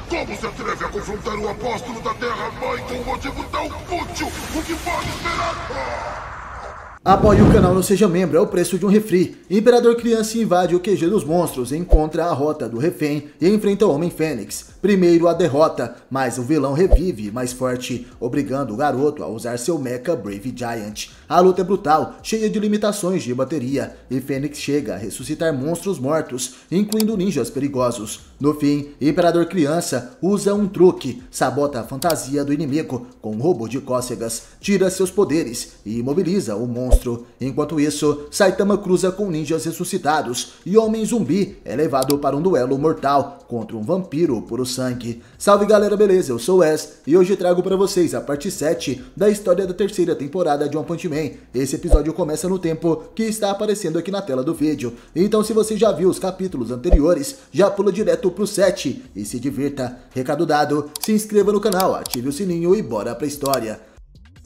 Como se atreve a confrontar o apóstolo da Terra-mãe com um motivo tão fútil? O que pode esperar? Apoie o canal, não seja membro, é o preço de um refri. Imperador Criança invade o QG dos monstros, encontra a rota do refém e enfrenta o Homem Fênix. Primeiro a derrota, mas o vilão revive mais forte, obrigando o garoto a usar seu mecha Brave Giant. A luta é brutal, cheia de limitações de bateria, e Fênix chega a ressuscitar monstros mortos, incluindo ninjas perigosos. No fim, Imperador Criança usa um truque, sabota a fantasia do inimigo com um robô de cócegas, tira seus poderes e imobiliza o monstro. Enquanto isso, Saitama cruza com ninjas ressuscitados e Homem Zumbi é levado para um duelo mortal contra um vampiro puro sangue. Salve galera, beleza? Eu sou o Wes e hoje trago para vocês a parte 7 da história da terceira temporada de One Punch Man. Esse episódio começa no tempo que está aparecendo aqui na tela do vídeo. Então se você já viu os capítulos anteriores, já pula direto pro 7 e se divirta. Recado dado, se inscreva no canal, ative o sininho e bora pra história.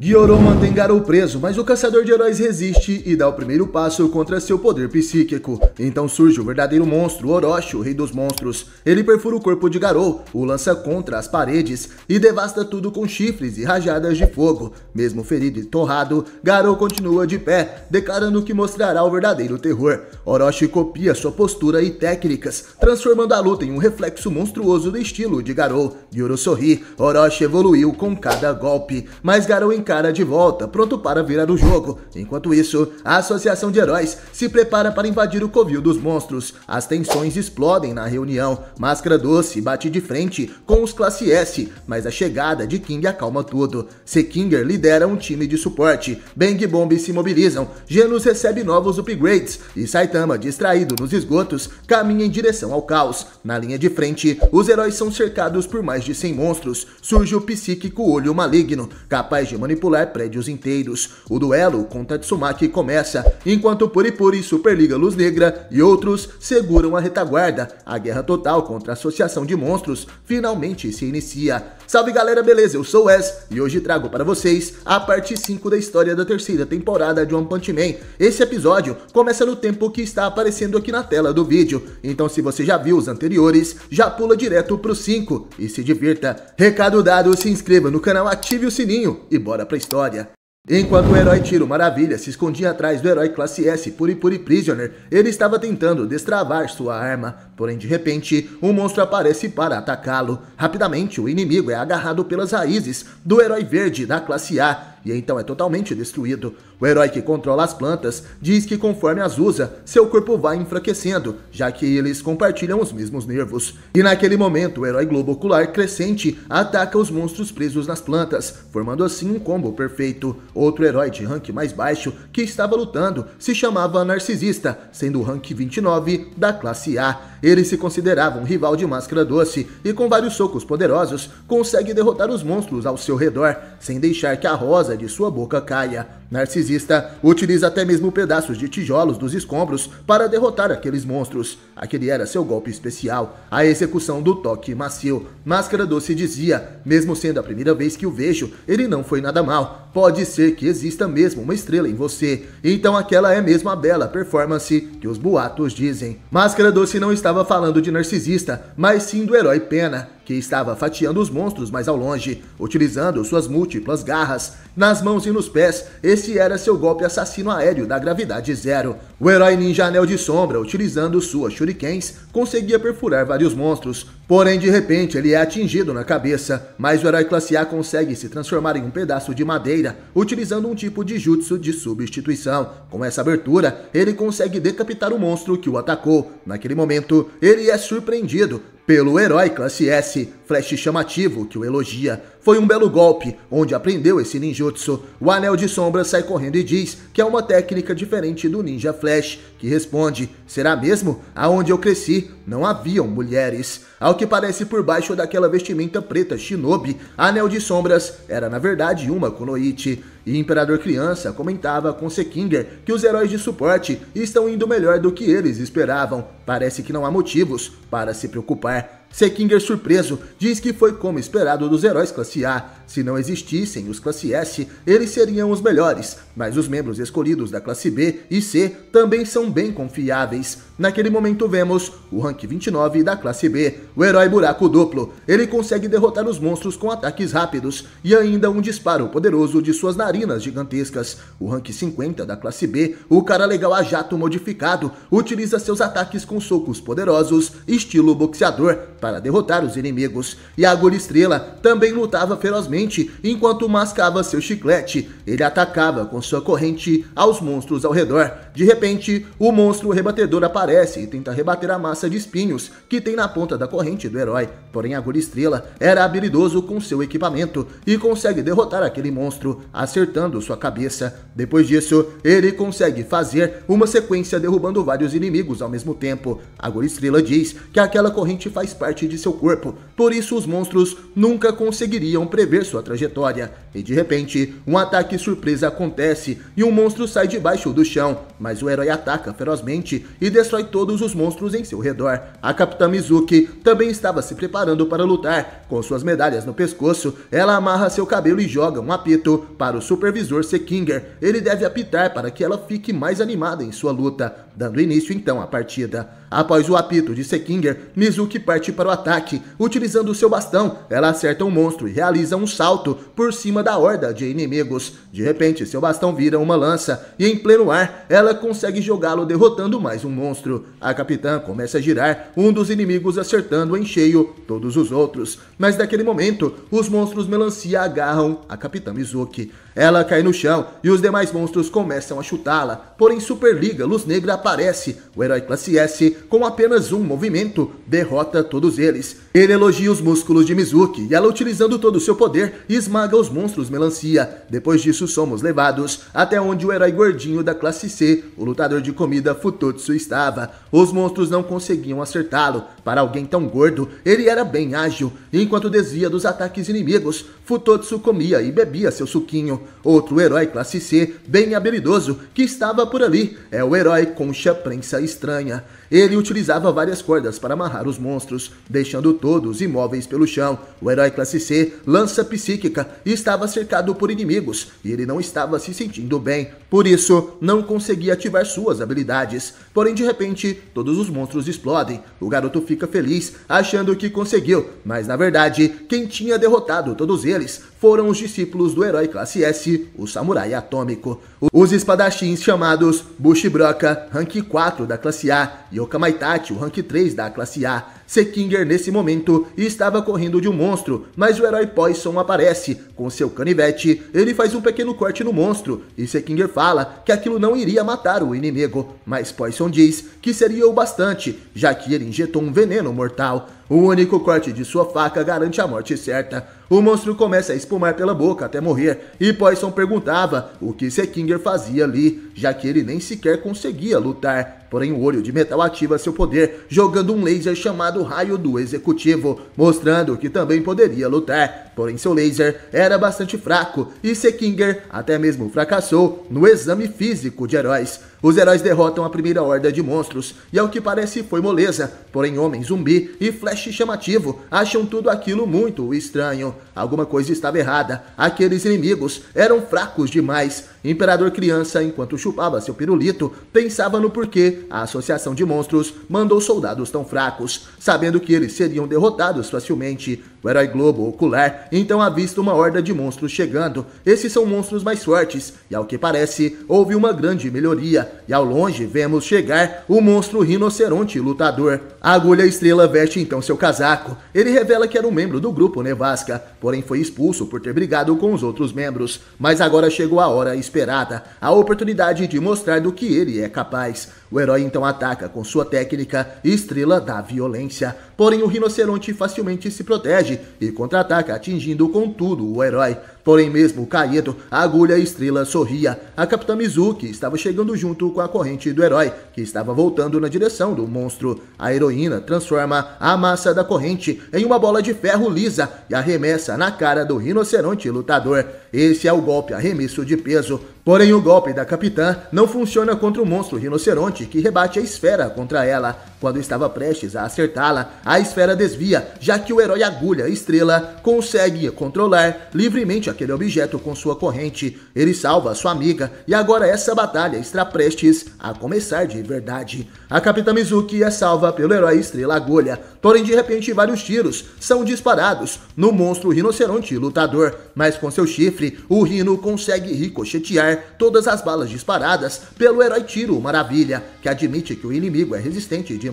Gyoro mantém Garou preso, mas o caçador de heróis resiste e dá o primeiro passo contra seu poder psíquico. Então surge o verdadeiro monstro, Orochi, o rei dos monstros. Ele perfura o corpo de Garou, o lança contra as paredes e devasta tudo com chifres e rajadas de fogo. Mesmo ferido e torrado, Garou continua de pé, declarando que mostrará o verdadeiro terror. Orochi copia sua postura e técnicas, transformando a luta em um reflexo monstruoso do estilo de Garou. Gyoro sorri, Orochi evoluiu com cada golpe, mas Garou encara de volta, pronto para virar o jogo. Enquanto isso, a Associação de Heróis se prepara para invadir o covil dos monstros. As tensões explodem na reunião. Máscara Doce bate de frente com os Classe S, mas a chegada de King acalma tudo. Sekinger lidera um time de suporte. Bang e Bomb se mobilizam. Genos recebe novos upgrades e Saitama, distraído nos esgotos, caminha em direção ao caos. Na linha de frente, os heróis são cercados por mais de 100 monstros. Surge o psíquico Olho Maligno, capaz de manipular prédios inteiros. O duelo com Tatsumaki começa, enquanto Puripuri, Superliga Luz Negra e outros seguram a retaguarda. A guerra total contra a Associação de Monstros finalmente se inicia. Salve galera, beleza? Eu sou o Wes e hoje trago para vocês a parte 5 da história da terceira temporada de One Punch Man. Esse episódio começa no tempo que está aparecendo aqui na tela do vídeo, então se você já viu os anteriores, já pula direto pro 5 e se divirta. Recado dado, se inscreva no canal, ative o sininho e bora pra história. Enquanto o herói Tiro Maravilha se escondia atrás do herói Classe S Puripuri Prisoner, ele estava tentando destravar sua arma, porém de repente, um monstro aparece para atacá-lo. Rapidamente, o inimigo é agarrado pelas raízes do herói verde da Classe A, e então é totalmente destruído. O herói que controla as plantas diz que conforme as usa, seu corpo vai enfraquecendo, já que eles compartilham os mesmos nervos. E naquele momento, o herói Globo Ocular Crescente ataca os monstros presos nas plantas, formando assim um combo perfeito. Outro herói de rank mais baixo que estava lutando se chamava Narcisista, sendo o rank 29 da Classe A. Ele se considerava um rival de Máscara Doce e com vários socos poderosos consegue derrotar os monstros ao seu redor, sem deixar que a rosa de sua boca caia. Narcisista utiliza até mesmo pedaços de tijolos dos escombros para derrotar aqueles monstros. Aquele era seu golpe especial, a execução do toque macio. Máscara Doce dizia, mesmo sendo a primeira vez que o vejo, ele não foi nada mal. Pode ser que exista mesmo uma estrela em você, então aquela é mesmo a bela performance que os boatos dizem. Máscara Doce não estava falando de Narcisista, mas sim do herói Pena, que estava fatiando os monstros mais ao longe, utilizando suas múltiplas garras nas mãos e nos pés. Esse era seu golpe assassino aéreo da gravidade zero. O herói ninja Anel de Sombra, utilizando suas shurikens, conseguia perfurar vários monstros, porém de repente ele é atingido na cabeça, mas o herói Classe A consegue se transformar em um pedaço de madeira, utilizando um tipo de jutsu de substituição. Com essa abertura, ele consegue decapitar o monstro que o atacou. Naquele momento, ele é surpreendido pelo herói Classe S, Flash chamativo, que o elogia. Foi um belo golpe, onde aprendeu esse ninjutsu. O Anel de Sombra sai correndo e diz que é uma técnica diferente do Ninja Flash, que responde, será mesmo? Aonde eu cresci, não haviam mulheres. Ao que parece por baixo daquela vestimenta preta shinobi, Anel de Sombras era na verdade uma kunoichi. E Imperador Criança comentava com Sekinger que os heróis de suporte estão indo melhor do que eles esperavam. Parece que não há motivos para se preocupar. Sekinger, surpreso, diz que foi como esperado dos heróis classe A. Se não existissem os classe S, eles seriam os melhores, mas os membros escolhidos da classe B e C também são bem confiáveis. Naquele momento vemos o rank 29 da classe B, o herói buraco duplo. Ele consegue derrotar os monstros com ataques rápidos e ainda um disparo poderoso de suas narinas gigantescas. O rank 50 da classe B, o cara legal a jato modificado, utiliza seus ataques com socos poderosos, estilo boxeador, para derrotar os inimigos. E a Agulha Estrela também lutava ferozmente enquanto mascava seu chiclete. Ele atacava com sua corrente aos monstros ao redor. De repente, o monstro rebatedor aparece e tenta rebater a massa de espinhos que tem na ponta da corrente do herói. Porém, a Agulha Estrela era habilidoso com seu equipamento e consegue derrotar aquele monstro, acertando sua cabeça. Depois disso, ele consegue fazer uma sequência derrubando vários inimigos ao mesmo tempo. A Agulha Estrela diz que aquela corrente faz parte de seu corpo, por isso os monstros nunca conseguiriam prever sua trajetória. E de repente, um ataque surpresa acontece e um monstro sai debaixo do chão, mas o herói ataca ferozmente e destrói todos os monstros em seu redor. A Capitã Mizuki também estava se preparando para lutar. Com suas medalhas no pescoço, ela amarra seu cabelo e joga um apito para o supervisor Sekinger. Ele deve apitar para que ela fique mais animada em sua luta, dando início então à partida. Após o apito de Sekinger, Mizuki parte para o ataque. Utilizando seu bastão, ela acerta um monstro e realiza um salto por cima da horda de inimigos. De repente, seu bastão vira uma lança e em pleno ar, ela consegue jogá-lo derrotando mais um monstro. A capitã começa a girar, um dos inimigos acertando em cheio todos os outros. Mas naquele momento, os monstros melancia agarram a Capitã Mizuki. Ela cai no chão e os demais monstros começam a chutá-la. Porém, Superliga Luz Negra aparece. O herói classe S, com apenas um movimento, derrota todos eles. Ele elogia os músculos de Mizuki e ela, utilizando todo o seu poder, esmaga os monstros melancia. Depois disso, somos levados até onde o herói gordinho da classe C, o lutador de comida Futotsu, estava. Os monstros não conseguiam acertá-lo. Para alguém tão gordo, ele era bem ágil. Enquanto desvia dos ataques inimigos, Futotsu comia e bebia seu suquinho. Outro herói classe C, bem habilidoso, que estava por ali, é o herói Concha Prensa Estranha. Ele utilizava várias cordas para amarrar os monstros, deixando todos imóveis pelo chão. O herói classe C, Lança Psíquica, estava cercado por inimigos e ele não estava se sentindo bem. Por isso, não conseguia ativar suas habilidades. Porém, de repente, todos os monstros explodem. O garoto fica feliz, achando que conseguiu. Mas, na verdade, quem tinha derrotado todos eles foram os discípulos do herói classe S, o Samurai Atômico. Os espadachins chamados Bushibroka, rank 4 da classe A, e Okamaitachi, o rank 3 da classe A. Sekinger, nesse momento, estava correndo de um monstro, mas o herói Poison aparece. Com seu canivete, ele faz um pequeno corte no monstro, e Sekinger fala que aquilo não iria matar o inimigo, mas Poison diz que seria o bastante, já que ele injetou um veneno mortal. O único corte de sua faca garante a morte certa. O monstro começa a espumar pela boca até morrer, e Poison perguntava o que Sekinger fazia ali, já que ele nem sequer conseguia lutar. Porém, o olho de metal ativa seu poder, jogando um laser chamado Raio do Executivo, mostrando que também poderia lutar. Porém, seu laser era bastante fraco, e Sekinger até mesmo fracassou no exame físico de heróis. Os heróis derrotam a primeira horda de monstros, e ao que parece foi moleza. Porém, Homem Zumbi e Flash Chamativo acham tudo aquilo muito estranho. Alguma coisa estava errada. Aqueles inimigos eram fracos demais. Imperador Criança, enquanto chupava seu pirulito, pensava no porquê a Associação de Monstros mandou soldados tão fracos, sabendo que eles seriam derrotados facilmente. O herói Globo Ocular então avista uma horda de monstros chegando. Esses são monstros mais fortes, e ao que parece, houve uma grande melhoria, e ao longe vemos chegar o monstro Rinoceronte Lutador. A Agulha Estrela veste então seu casaco. Ele revela que era um membro do grupo Nevasca, porém foi expulso por ter brigado com os outros membros. Mas agora chegou a hora esperada, a oportunidade de mostrar do que ele é capaz. O herói então ataca com sua técnica Estrela da Violência. Porém, o Rinoceronte facilmente se protege e contra-ataca, atingindo com tudo o herói. Porém, mesmo caído, a Agulha Estrela sorria. A Capitã Mizuki estava chegando junto com a corrente do herói, que estava voltando na direção do monstro. A heroína transforma a massa da corrente em uma bola de ferro lisa e arremessa na cara do Rinoceronte Lutador. Esse é o golpe arremesso de peso. Porém, o golpe da Capitã não funciona contra o monstro rinoceronte, que rebate a esfera contra ela. Quando estava prestes a acertá-la, a esfera desvia, já que o herói Agulha Estrela consegue controlar livremente aquele objeto com sua corrente. Ele salva sua amiga e agora essa batalha está prestes a começar de verdade. A Capitã Mizuki é salva pelo herói Estrela Agulha, porém de repente vários tiros são disparados no monstro rinoceronte lutador, mas com seu chifre, o Rino consegue ricochetear todas as balas disparadas pelo herói Tiro Maravilha, que admite que o inimigo é resistente demais.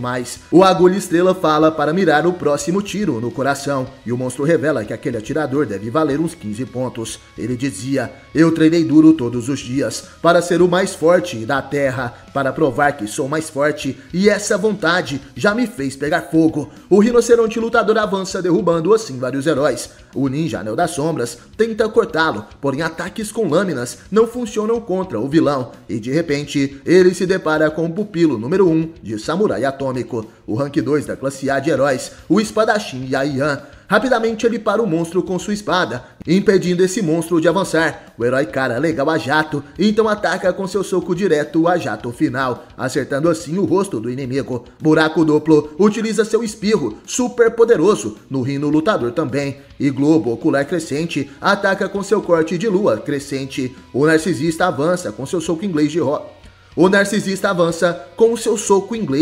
O Agulha Estrela fala para mirar o próximo tiro no coração, e o monstro revela que aquele atirador deve valer uns 15 pontos. Ele dizia: eu treinei duro todos os dias para ser o mais forte da Terra, para provar que sou mais forte, e essa vontade já me fez pegar fogo. O rinoceronte lutador avança, derrubando assim vários heróis. O ninja Anel das Sombras tenta cortá-lo, porém ataques com lâminas não funcionam contra o vilão, e de repente ele se depara com o pupilo número 1 de Samurai Atômico, o rank 2 da classe A de heróis, o espadachim Yaian. Rapidamente ele para o monstro com sua espada, impedindo esse monstro de avançar. O herói cara legal a jato, então ataca com seu soco direto a jato final, acertando assim o rosto do inimigo. Buraco Duplo utiliza seu espirro super poderoso no Rino lutador também, e Globo Ocular Crescente ataca com seu corte de lua crescente. O narcisista avança com seu soco inglês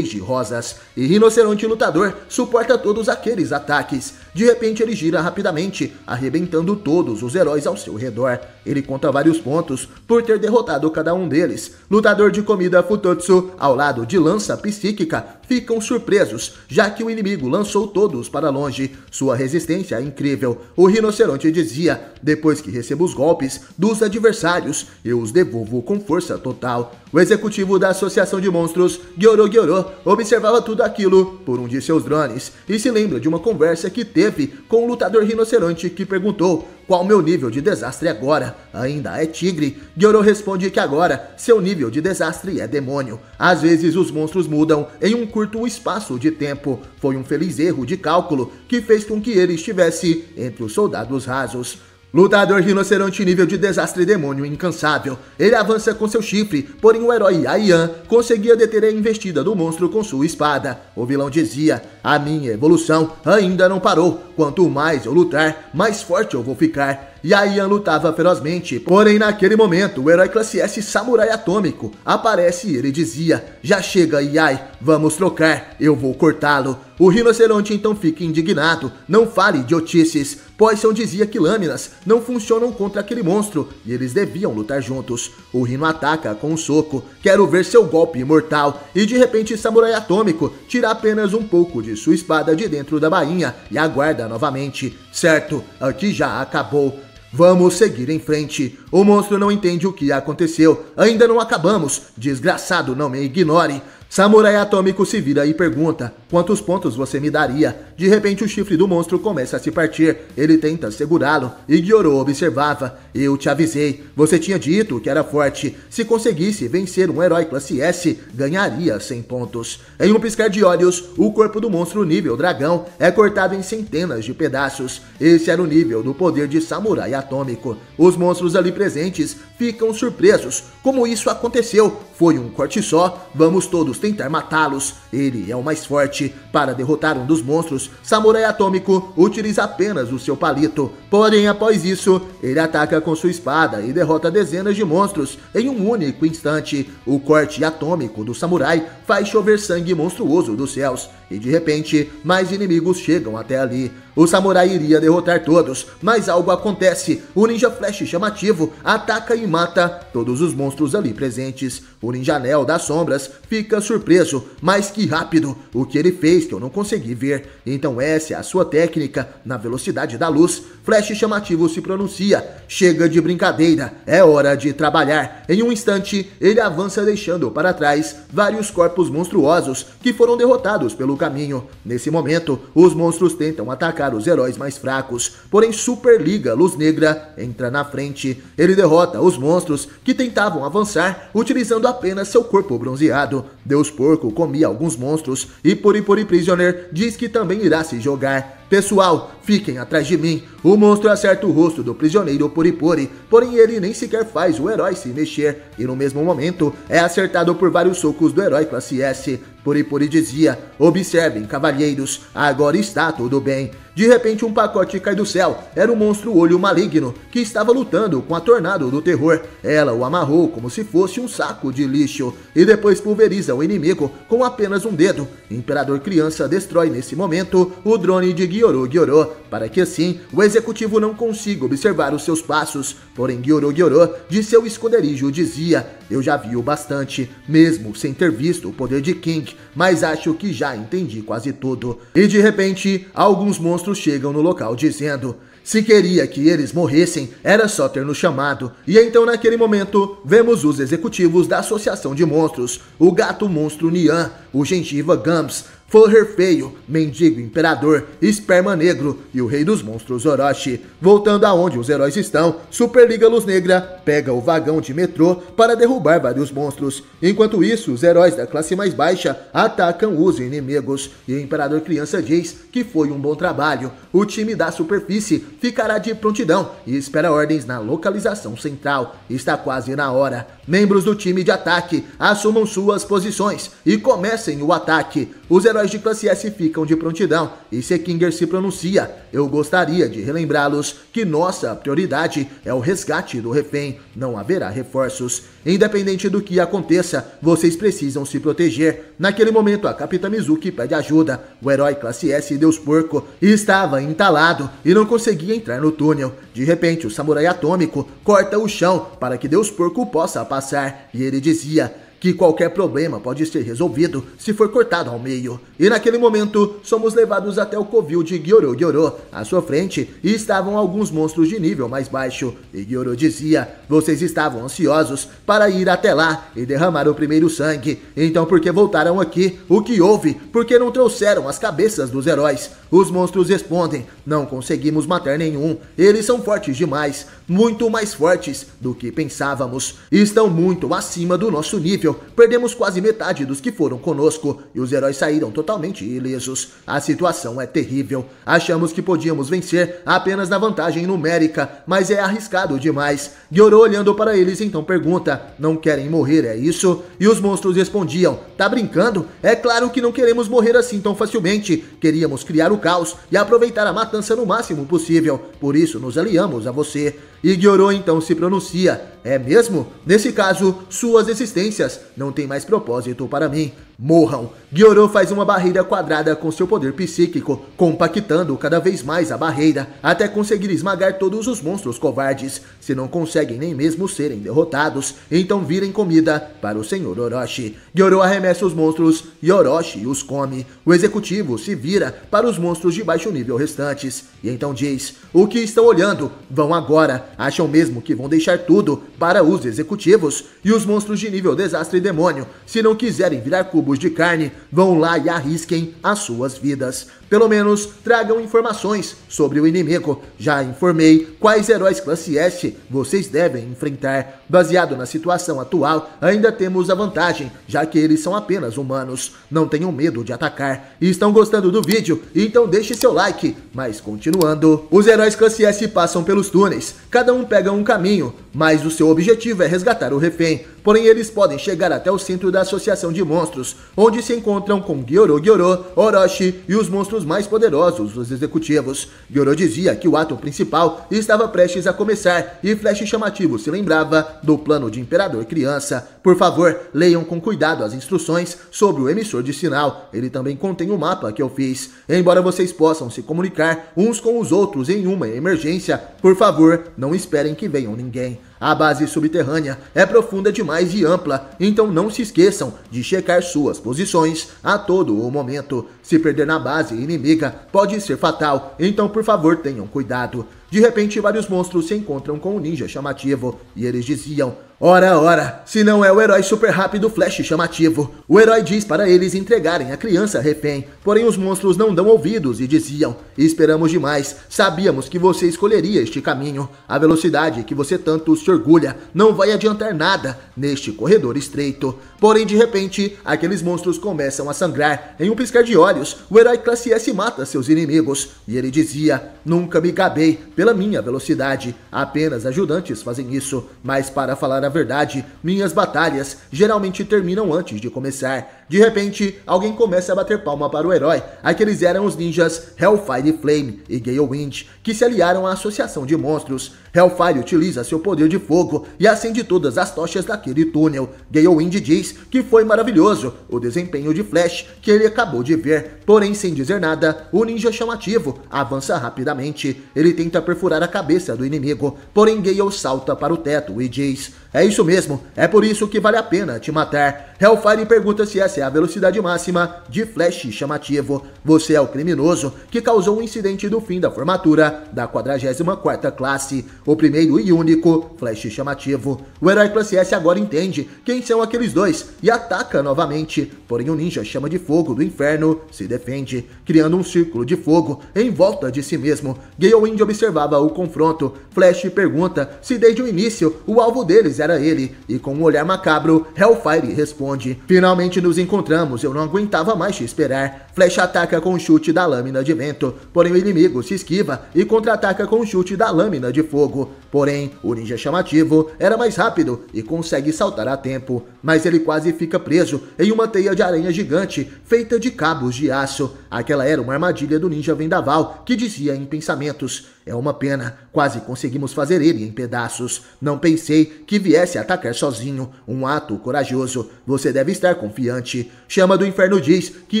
de rosas, e Rinoceronte Lutador suporta todos aqueles ataques. De repente ele gira rapidamente, arrebentando todos os heróis ao seu redor. Ele conta vários pontos por ter derrotado cada um deles. Lutador de comida Futotsu, ao lado de lança psíquica, ficam surpresos, já que o inimigo lançou todos para longe. Sua resistência é incrível. O rinoceronte dizia: depois que recebo os golpes dos adversários, eu os devolvo com força total. O executivo da Associação de Monstros, Gyoro Gyoro, observava tudo aquilo por um de seus drones e se lembra de uma conversa que teve com o lutador rinoceronte, que perguntou: qual meu nível de desastre agora? Ainda é tigre? Gyoro responde que agora seu nível de desastre é demônio. Às vezes os monstros mudam em um curto espaço de tempo. Foi um feliz erro de cálculo que fez com que ele estivesse entre os soldados rasos. Lutador rinoceronte nível de desastre demônio incansável. Ele avança com seu chifre, porém o herói Yaian conseguia deter a investida do monstro com sua espada. O vilão dizia: a minha evolução ainda não parou. Quanto mais eu lutar, mais forte eu vou ficar. Yaian lutava ferozmente, porém naquele momento o herói classe S Samurai Atômico aparece e ele dizia: já chega, Yai, vamos trocar, eu vou cortá-lo. O rinoceronte então fica indignado: não fale idiotices. Poison dizia que lâminas não funcionam contra aquele monstro e eles deviam lutar juntos. O Rino ataca com um soco: quero ver seu golpe imortal. E de repente Samurai Atômico tira apenas um pouco de sua espada de dentro da bainha e aguarda novamente. Certo, aqui já acabou. Vamos seguir em frente. O monstro não entende o que aconteceu. Ainda não acabamos. Desgraçado, não me ignore. Samurai Atômico se vira e pergunta: quantos pontos você me daria? De repente o chifre do monstro começa a se partir. Ele tenta segurá-lo e Gyoro observava: eu te avisei, você tinha dito que era forte. Se conseguisse vencer um herói classe S, ganharia 100 pontos. Em um piscar de olhos, o corpo do monstro nível dragão é cortado em centenas de pedaços. Esse era o nível do poder de Samurai Atômico. Os monstros ali presentes ficam surpresos. Como isso aconteceu? Foi um corte só? Vamos todos tentar matá-los. Ele é o mais forte. Para derrotar um dos monstros, Samurai Atômico utiliza apenas o seu palito. Porém, após isso, ele ataca com sua espada e derrota dezenas de monstros em um único instante. O corte atômico do samurai faz chover sangue monstruoso dos céus. E de repente, mais inimigos chegam até ali. O samurai iria derrotar todos, mas algo acontece. O ninja Flash chamativo ataca e mata todos os monstros ali presentes. O ninja Anel das Sombras fica surpreso, mas que rápido! O que ele fez que eu não consegui ver. Então essa é a sua técnica na velocidade da luz. Flash chamativo se pronuncia: chega de brincadeira, é hora de trabalhar. Em um instante, ele avança deixando para trás vários corpos monstruosos que foram derrotados pelo caminho. Nesse momento, os monstros tentam atacar os heróis mais fracos, porém Superliga Luz Negra entra na frente. Ele derrota os monstros que tentavam avançar utilizando apenas seu corpo bronzeado. Deus Porco comia alguns monstros e Puri Puri Prisoner diz que também irá se jogar. Pessoal, fiquem atrás de mim. O monstro acerta o rosto do prisioneiro Puripuri, porém ele nem sequer faz o herói se mexer, e no mesmo momento é acertado por vários socos do herói classe S. Puripuri dizia: observem, cavalheiros, agora está tudo bem. De repente um pacote cai do céu. Era o monstro Olho Maligno, que estava lutando com a Tornado do Terror. Ela o amarrou como se fosse um saco de lixo, e depois pulveriza o inimigo com apenas um dedo. Imperador Criança destrói nesse momento o drone de Gyoro Gyoro, para que assim o executivo não consiga observar os seus passos. Porém Gyoro Gyoro, de seu esconderijo, dizia: eu já vi o bastante, mesmo sem ter visto o poder de King, mas acho que já entendi quase tudo. E de repente, alguns monstros chegam no local dizendo: se queria que eles morressem, era só ter nos chamado. E então naquele momento, vemos os executivos da Associação de Monstros, o Gato Monstro Nian, o Gengiva Gums, Furrer Feio, Mendigo Imperador, Esperma Negro e o Rei dos Monstros Orochi. Voltando aonde os heróis estão, Superliga Luz Negra pega o vagão de metrô para derrubar vários monstros. Enquanto isso, os heróis da classe mais baixa atacam os inimigos. E o Imperador Criança diz que foi um bom trabalho. O time da superfície ficará de prontidão e espera ordens na localização central. Está quase na hora. Membros do time de ataque assumam suas posições e comecem o ataque. Os heróis de classe S ficam de prontidão e Sekinger se pronuncia: eu gostaria de relembrá-los que nossa prioridade é o resgate do refém, não haverá reforços. Independente do que aconteça, vocês precisam se proteger. Naquele momento a Capitã Mizuki pede ajuda. O herói classe S Deus Porco estava entalado e não conseguia entrar no túnel. De repente o samurai atômico corta o chão para que Deus Porco possa passar, e ele dizia que qualquer problema pode ser resolvido se for cortado ao meio. E naquele momento, somos levados até o covil de Gyoro Gyoro. À sua frente estavam alguns monstros de nível mais baixo. E Gyoro dizia: vocês estavam ansiosos para ir até lá e derramar o primeiro sangue. Então por que voltaram aqui? O que houve? Por que não trouxeram as cabeças dos heróis? Os monstros respondem: não conseguimos matar nenhum. Eles são fortes demais, muito mais fortes do que pensávamos. Estão muito acima do nosso nível. Perdemos quase metade dos que foram conosco e os heróis saíram totalmente ilesos. A situação é terrível. Achamos que podíamos vencer apenas na vantagem numérica, mas é arriscado demais. Gyoro, olhando para eles, então pergunta: não querem morrer, é isso? E os monstros respondiam: tá brincando? É claro que não queremos morrer assim tão facilmente. Queríamos criar o caos e aproveitar a matança no máximo possível. Por isso nos aliamos a você. E Gyoro então se pronuncia: é mesmo? Nesse caso, suas existências não têm mais propósito para mim. Morram. Gyoro faz uma barreira quadrada com seu poder psíquico, compactando cada vez mais a barreira, até conseguir esmagar todos os monstros covardes. Se não conseguem nem mesmo serem derrotados, então virem comida para o Senhor Orochi. Gyoro arremessa os monstros e Orochi os come. O executivo se vira para os monstros de baixo nível restantes, e então diz: o que estão olhando? Vão agora. Acham mesmo que vão deixar tudo para os executivos? E os monstros de nível desastre e demônio, se não quiserem virar cubos de carne, vão lá e arrisquem as suas vidas. Pelo menos tragam informações sobre o inimigo. Já informei quais heróis classe S vocês devem enfrentar. Baseado na situação atual, ainda temos a vantagem, já que eles são apenas humanos. Não tenham medo de atacar. E estão gostando do vídeo? Então deixe seu like. Mas continuando, os heróis classe S passam pelos túneis. Cada um pega um caminho, mas o seu objetivo é resgatar o refém. Porém eles podem chegar até o centro da Associação de Monstros, onde se encontram com Gyoro Gyoro, Orochi e os monstros mais poderosos dos executivos. Gyoro dizia que o ato principal estava prestes a começar e Flash chamativo se lembrava do plano de Imperador Criança. Por favor, leiam com cuidado as instruções sobre o emissor de sinal. Ele também contém o mapa que eu fiz. Embora vocês possam se comunicar uns com os outros em uma emergência, por favor, não esperem que venham ninguém. A base subterrânea é profunda demais e ampla, então não se esqueçam de checar suas posições a todo o momento. Se perder na base inimiga, pode ser fatal, então por favor tenham cuidado. De repente, vários monstros se encontram com o ninja chamativo e eles diziam: ora, ora, se não é o herói super rápido Flash chamativo. O herói diz para eles entregarem a criança refém, porém os monstros não dão ouvidos e diziam: esperamos demais, sabíamos que você escolheria este caminho. A velocidade que você tanto se orgulha não vai adiantar nada neste corredor estreito. Porém, de repente, aqueles monstros começam a sangrar. Em um piscar de olhos, o herói classe S mata seus inimigos. E ele dizia: nunca me gabei pela minha velocidade, apenas ajudantes fazem isso, mas para falar a verdade, minhas batalhas geralmente terminam antes de começar. De repente, alguém começa a bater palma para o herói. Aqueles eram os ninjas Hellfire Flame e Gale Wind, que se aliaram à associação de monstros. Hellfire utiliza seu poder de fogo e acende todas as tochas daquele túnel. Gale Wind diz que foi maravilhoso o desempenho de Flash que ele acabou de ver, porém sem dizer nada, o ninja chamativo avança rapidamente. Ele tenta perfurar a cabeça do inimigo, porém Gale salta para o teto e diz: é isso mesmo, é por isso que vale a pena te matar. Hellfire pergunta se essa é a velocidade máxima de Flash chamativo. Você é o criminoso que causou o incidente do fim da formatura da 44ª classe, o primeiro e único Flash chamativo. O herói classe S agora entende quem são aqueles dois e ataca novamente, porém o ninja chama de fogo do inferno se defende, criando um círculo de fogo em volta de si mesmo. Gale Wind observava o confronto. Flash pergunta se desde o início o alvo deles era ele, e com um olhar macabro, Hellfire responde: finalmente nos encontramos, eu não aguentava mais te esperar. Flash ataca com um chute da lâmina de vento, porém o inimigo se esquiva e contra-ataca com um chute da lâmina de fogo. Porém, o ninja chamativo era mais rápido e consegue saltar a tempo, mas ele quase fica preso em uma teia de aranha gigante feita de cabos de aço. Aquela era uma armadilha do ninja vendaval que dizia em pensamentos: é uma pena, quase conseguimos fazer ele em pedaços. Não pensei que viesse atacar sozinho, um ato corajoso. Você deve estar confiante. Chama do Inferno diz que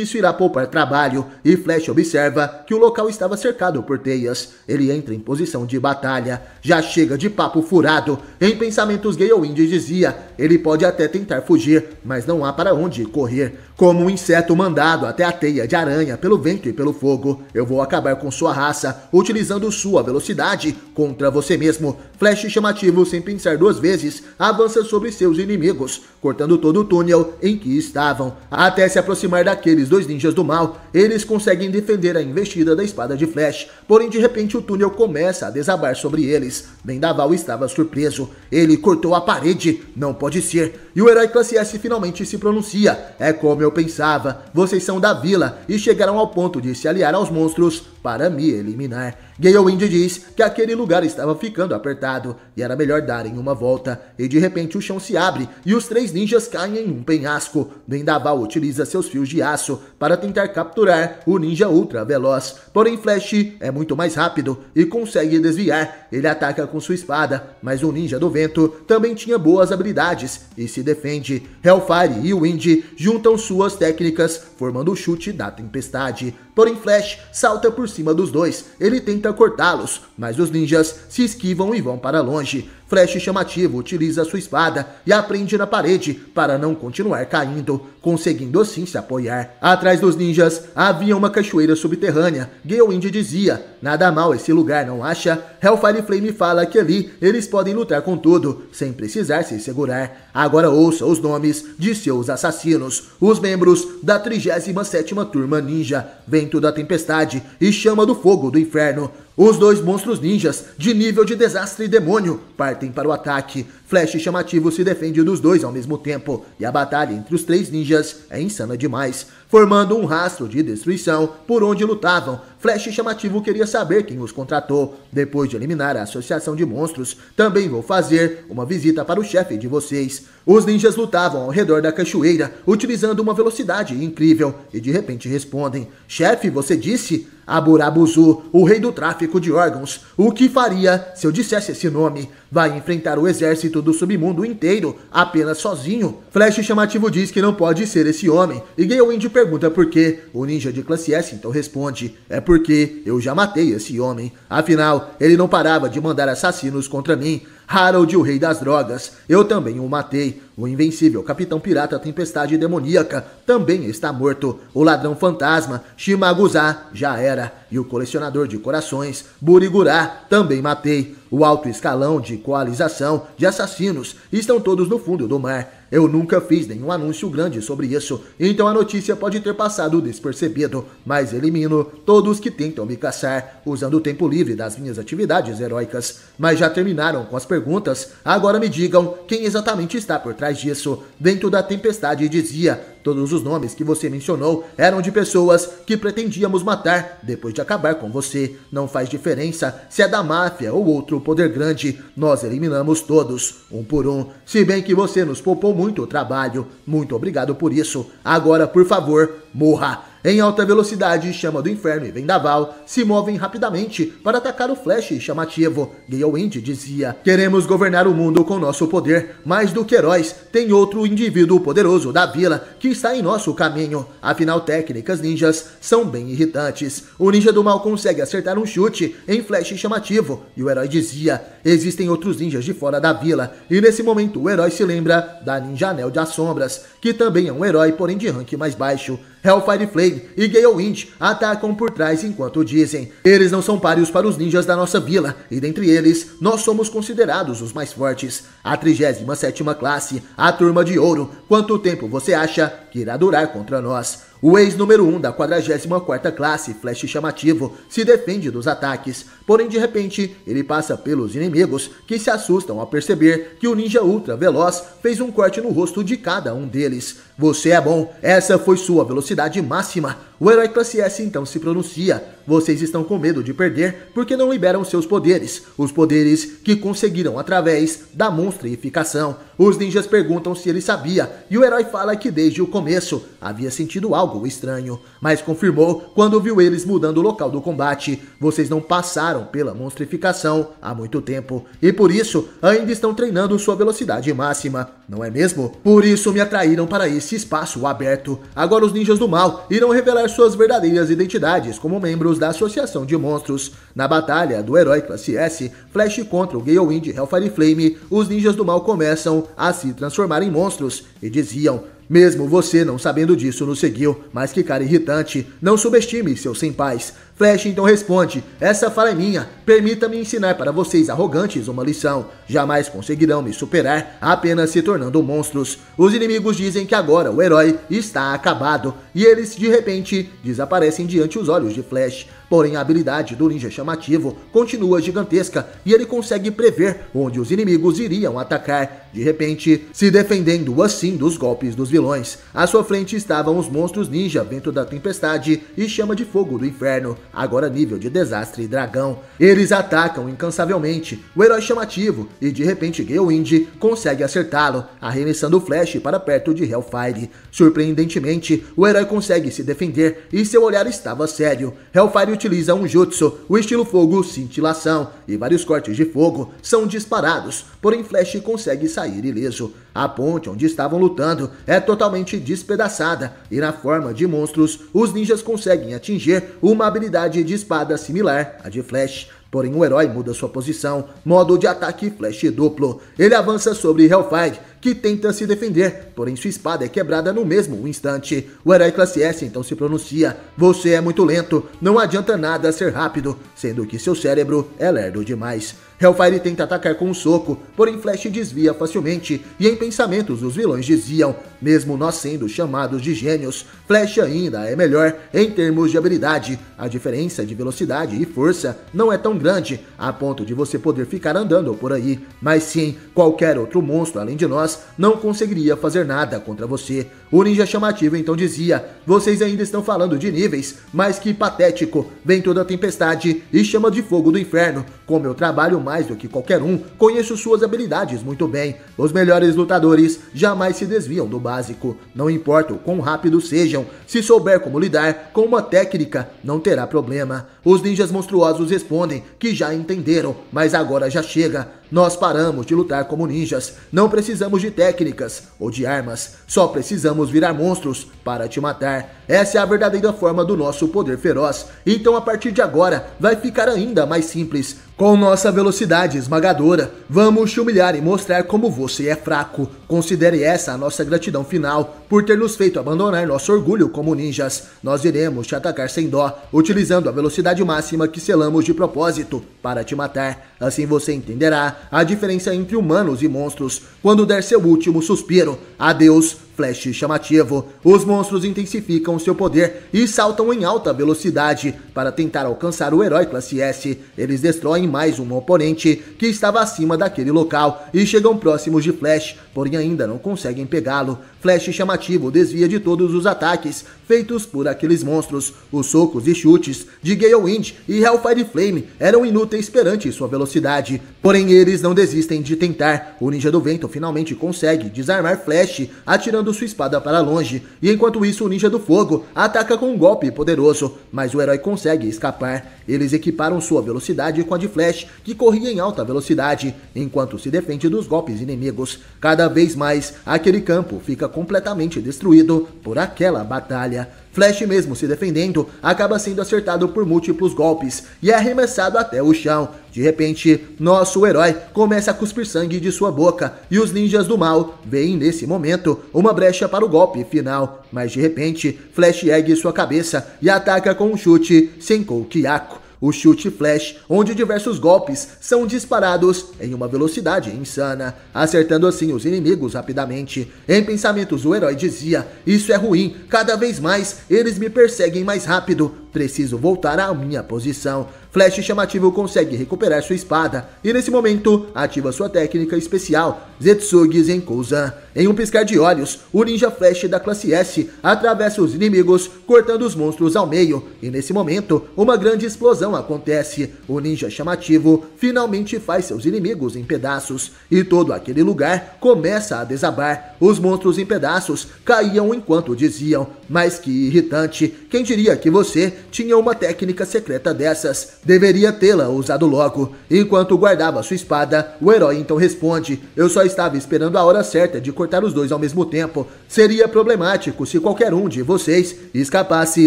isso irá poupar trabalho, e Flash observa que o local estava cercado por teias. Ele entra em posição de batalha. Já chega de papo furado. Em pensamentos, Gale Wind dizia: ele pode até tentar fugir, mas não há para onde correr. Como um inseto mandado até a teia de aranha pelo vento e pelo fogo, eu vou acabar com sua raça, utilizando sua velocidade contra você mesmo. Flash chamativo, sem pensar duas vezes, avança sobre seus inimigos, cortando todo o túnel em que estavam. Até se aproximar daqueles dois ninjas do mal, eles conseguem defender a investida da espada de Flash, porém de repente o túnel começa a desabar sobre eles. Vendaval estava surpreso. Ele cortou a parede, não pode ser. E o herói classe S finalmente se pronuncia: é como eu pensava, vocês são da vila e chegaram ao ponto de se aliar aos monstros para me eliminar. Gale Wind diz que aquele lugar estava ficando apertado e era melhor darem uma volta, e de repente o chão se abre e os três ninjas caem em um penhasco. Vendaval utiliza seus fios de aço para tentar capturar o ninja ultra veloz, porém Flash é muito mais rápido e consegue desviar. Ele ataca com sua espada, mas o ninja do vento também tinha boas habilidades e se defende. Hellfire e Wind juntam suas técnicas, formando o chute da tempestade. Porém Flash salta por cima dos dois. Ele tenta cortá-los, mas os ninjas se esquivam e vão para longe. Flash chamativo utiliza sua espada e a prende na parede para não continuar caindo, conseguindo assim se apoiar. Atrás dos ninjas havia uma cachoeira subterrânea. Gale Wind dizia: nada mal esse lugar, não acha? Hellfire Flame fala que ali eles podem lutar com tudo, sem precisar se segurar. Agora ouça os nomes de seus assassinos, os membros da 37ª Turma Ninja, Vento da Tempestade e Chama do Fogo do Inferno. Os dois monstros ninjas, de nível de desastre e demônio, partem para o ataque. Flash chamativo se defende dos dois ao mesmo tempo, e a batalha entre os três ninjas é insana demais, formando um rastro de destruição por onde lutavam. Flash chamativo queria saber quem os contratou. Depois de eliminar a associação de monstros, também vou fazer uma visita para o chefe de vocês. Os ninjas lutavam ao redor da cachoeira, utilizando uma velocidade incrível, e de repente respondem: chefe, você disse? Aburabuzu, o rei do tráfico de órgãos. O que faria se eu dissesse esse nome? Vai enfrentar o exército do submundo inteiro, apenas sozinho. Flash chamativo diz que não pode ser esse homem, e Gale Wind pergunta por quê. O ninja de classe S então responde: é porque eu já matei esse homem. Afinal, ele não parava de mandar assassinos contra mim. Harold, o rei das drogas, eu também o matei. O invencível Capitão Pirata Tempestade Demoníaca também está morto. O ladrão fantasma Shimaguza já era. E o colecionador de corações Burigurá também matei. O alto escalão de coalização de assassinos estão todos no fundo do mar. Eu nunca fiz nenhum anúncio grande sobre isso, então a notícia pode ter passado despercebido, mas elimino todos que tentam me caçar, usando o tempo livre das minhas atividades heróicas. Mas já terminaram com as perguntas? Agora me digam quem exatamente está por trás disso. Dentro da tempestade dizia: todos os nomes que você mencionou eram de pessoas que pretendíamos matar depois de acabar com você. Não faz diferença se é da máfia ou outro poder grande. Nós eliminamos todos, um por um. Se bem que você nos poupou muito trabalho. Muito obrigado por isso. Agora, por favor, morra. Em alta velocidade, Chama do Inferno e Vendaval se movem rapidamente para atacar o Flash chamativo. Gale dizia: queremos governar o mundo com nosso poder. Mais do que heróis, tem outro indivíduo poderoso da vila que está em nosso caminho. Afinal, técnicas ninjas são bem irritantes. O ninja do mal consegue acertar um chute em Flash chamativo. E o herói dizia: existem outros ninjas de fora da vila. E nesse momento o herói se lembra da Ninja Anel das Sombras, que também é um herói, porém de rank mais baixo. Hellfire Flame e Gale atacam por trás enquanto dizem: eles não são páreos para os ninjas da nossa vila, e dentre eles, nós somos considerados os mais fortes. A 37ª classe, a Turma de Ouro, quanto tempo você acha que irá durar contra nós? O ex-número 1 da 44ª classe, Flash chamativo, se defende dos ataques, porém de repente ele passa pelos inimigos que se assustam ao perceber que o ninja ultra veloz fez um corte no rosto de cada um deles. Você é bom, essa foi sua velocidade máxima. O herói classe S então se pronuncia: vocês estão com medo de perder porque não liberam seus poderes, os poderes que conseguiram através da monstrificação. Os ninjas perguntam se ele sabia, e o herói fala que desde o começo havia sentido algo estranho, mas confirmou quando viu eles mudando o local do combate. Vocês não passaram pela monstrificação há muito tempo, e por isso ainda estão treinando sua velocidade máxima, não é mesmo? Por isso me atraíram para esse espaço aberto. Agora os ninjas do mal irão revelar suas verdadeiras identidades como membros da Associação de Monstros. Na batalha do herói classe S, Flash contra o Gale e Hellfire Flame, os ninjas do mal começam a se transformar em monstros e diziam: mesmo você não sabendo disso nos seguiu, mas que cara irritante, não subestime seus senpais. Flash então responde: essa fala é minha, permita-me ensinar para vocês arrogantes uma lição. Jamais conseguirão me superar apenas se tornando monstros. Os inimigos dizem que agora o herói está acabado, e eles de repente desaparecem diante os olhos de Flash. Porém a habilidade do ninja chamativo continua gigantesca e ele consegue prever onde os inimigos iriam atacar, de repente se defendendo assim dos golpes dos vilões. À sua frente estavam os monstros ninja, Vento da Tempestade e Chama de Fogo do Inferno, agora nível de Desastre e Dragão. Eles atacam incansavelmente o herói chamativo e de repente Gale consegue acertá-lo, arremessando o Flash para perto de Hellfire. Surpreendentemente, o herói consegue se defender e seu olhar estava sério. Hellfire utiliza um jutsu, o estilo fogo cintilação, e vários cortes de fogo são disparados, porém Flash consegue sair ileso. A ponte onde estavam lutando é totalmente despedaçada, e na forma de monstros, os ninjas conseguem atingir uma habilidade de espada similar à de Flash. Porém o herói muda sua posição, modo de ataque Flash duplo. Ele avança sobre Hellfire, que tenta se defender, porém sua espada é quebrada no mesmo instante. O herói classe S então se pronuncia: você é muito lento, não adianta nada ser rápido, sendo que seu cérebro é lerdo demais. Hellfire tenta atacar com um soco, porém Flash desvia facilmente, e em pensamentos os vilões diziam: mesmo nós sendo chamados de gênios, Flash ainda é melhor em termos de habilidade. A diferença de velocidade e força não é tão grande, a ponto de você poder ficar andando por aí, mas sim, qualquer outro monstro além de nós não conseguiria fazer nada contra você. O ninja chamativo então dizia: vocês ainda estão falando de níveis, mas que patético, Vento da Tempestade e Chama de Fogo do Inferno. Como eu trabalho mais do que qualquer um, conheço suas habilidades muito bem. Os melhores lutadores jamais se desviam do básico, não importa o quão rápidos sejam, se souber como lidar com uma técnica, não terá problema. Os ninjas monstruosos respondem que já entenderam, mas agora já chega. Nós paramos de lutar como ninjas, não precisamos de técnicas ou de armas, só precisamos virar monstros para te matar. Essa é a verdadeira forma do nosso poder feroz. Então a partir de agora vai ficar ainda mais simples. Com nossa velocidade esmagadora, vamos te humilhar e mostrar como você é fraco. Considere essa a nossa gratidão final por ter nos feito abandonar nosso orgulho como ninjas. Nós iremos te atacar sem dó, utilizando a velocidade máxima que selamos de propósito para te matar. Assim você entenderá a diferença entre humanos e monstros quando der seu último suspiro. Adeus, Flash chamativo. Os monstros intensificam seu poder e saltam em alta velocidade para tentar alcançar o herói classe S. Eles destroem mais um oponente que estava acima daquele local e chegam próximos de Flash, porém ainda não conseguem pegá-lo. Flash chamativo desvia de todos os ataques feitos por aqueles monstros. Os socos e chutes de Gale Wind e Hellfire Flame eram inúteis perante sua velocidade, porém eles não desistem de tentar. O Ninja do Vento finalmente consegue desarmar Flash, atirando sua espada para longe, e enquanto isso o Ninja do Fogo ataca com um golpe poderoso, mas o herói consegue escapar. Eles equiparam sua velocidade com a de Flash, que corria em alta velocidade, enquanto se defende dos golpes inimigos. Cada vez mais, aquele campo fica completamente destruído por aquela batalha. Flash, mesmo se defendendo, acaba sendo acertado por múltiplos golpes e é arremessado até o chão. De repente, nosso herói começa a cuspir sangue de sua boca e os ninjas do mal veem nesse momento uma brecha para o golpe final. Mas de repente, Flash ergue sua cabeça e ataca com um chute Senkou Kyaku. O chute Flash, onde diversos golpes são disparados em uma velocidade insana, acertando assim os inimigos rapidamente. Em pensamentos, o herói dizia: isso é ruim, cada vez mais eles me perseguem mais rápido, preciso voltar à minha posição. Flash chamativo consegue recuperar sua espada e nesse momento ativa sua técnica especial Zetsugi Zenkouzan. Em um piscar de olhos, o Ninja Flash da classe S atravessa os inimigos, cortando os monstros ao meio, e nesse momento uma grande explosão acontece. O Ninja chamativo finalmente faz seus inimigos em pedaços e todo aquele lugar começa a desabar. Os monstros em pedaços caíam enquanto diziam: mas que irritante, quem diria que você tinha uma técnica secreta dessas? Deveria tê-la usado logo. Enquanto guardava sua espada, o herói então responde: eu só estava esperando a hora certa de cortar os dois ao mesmo tempo. Seria problemático se qualquer um de vocês escapasse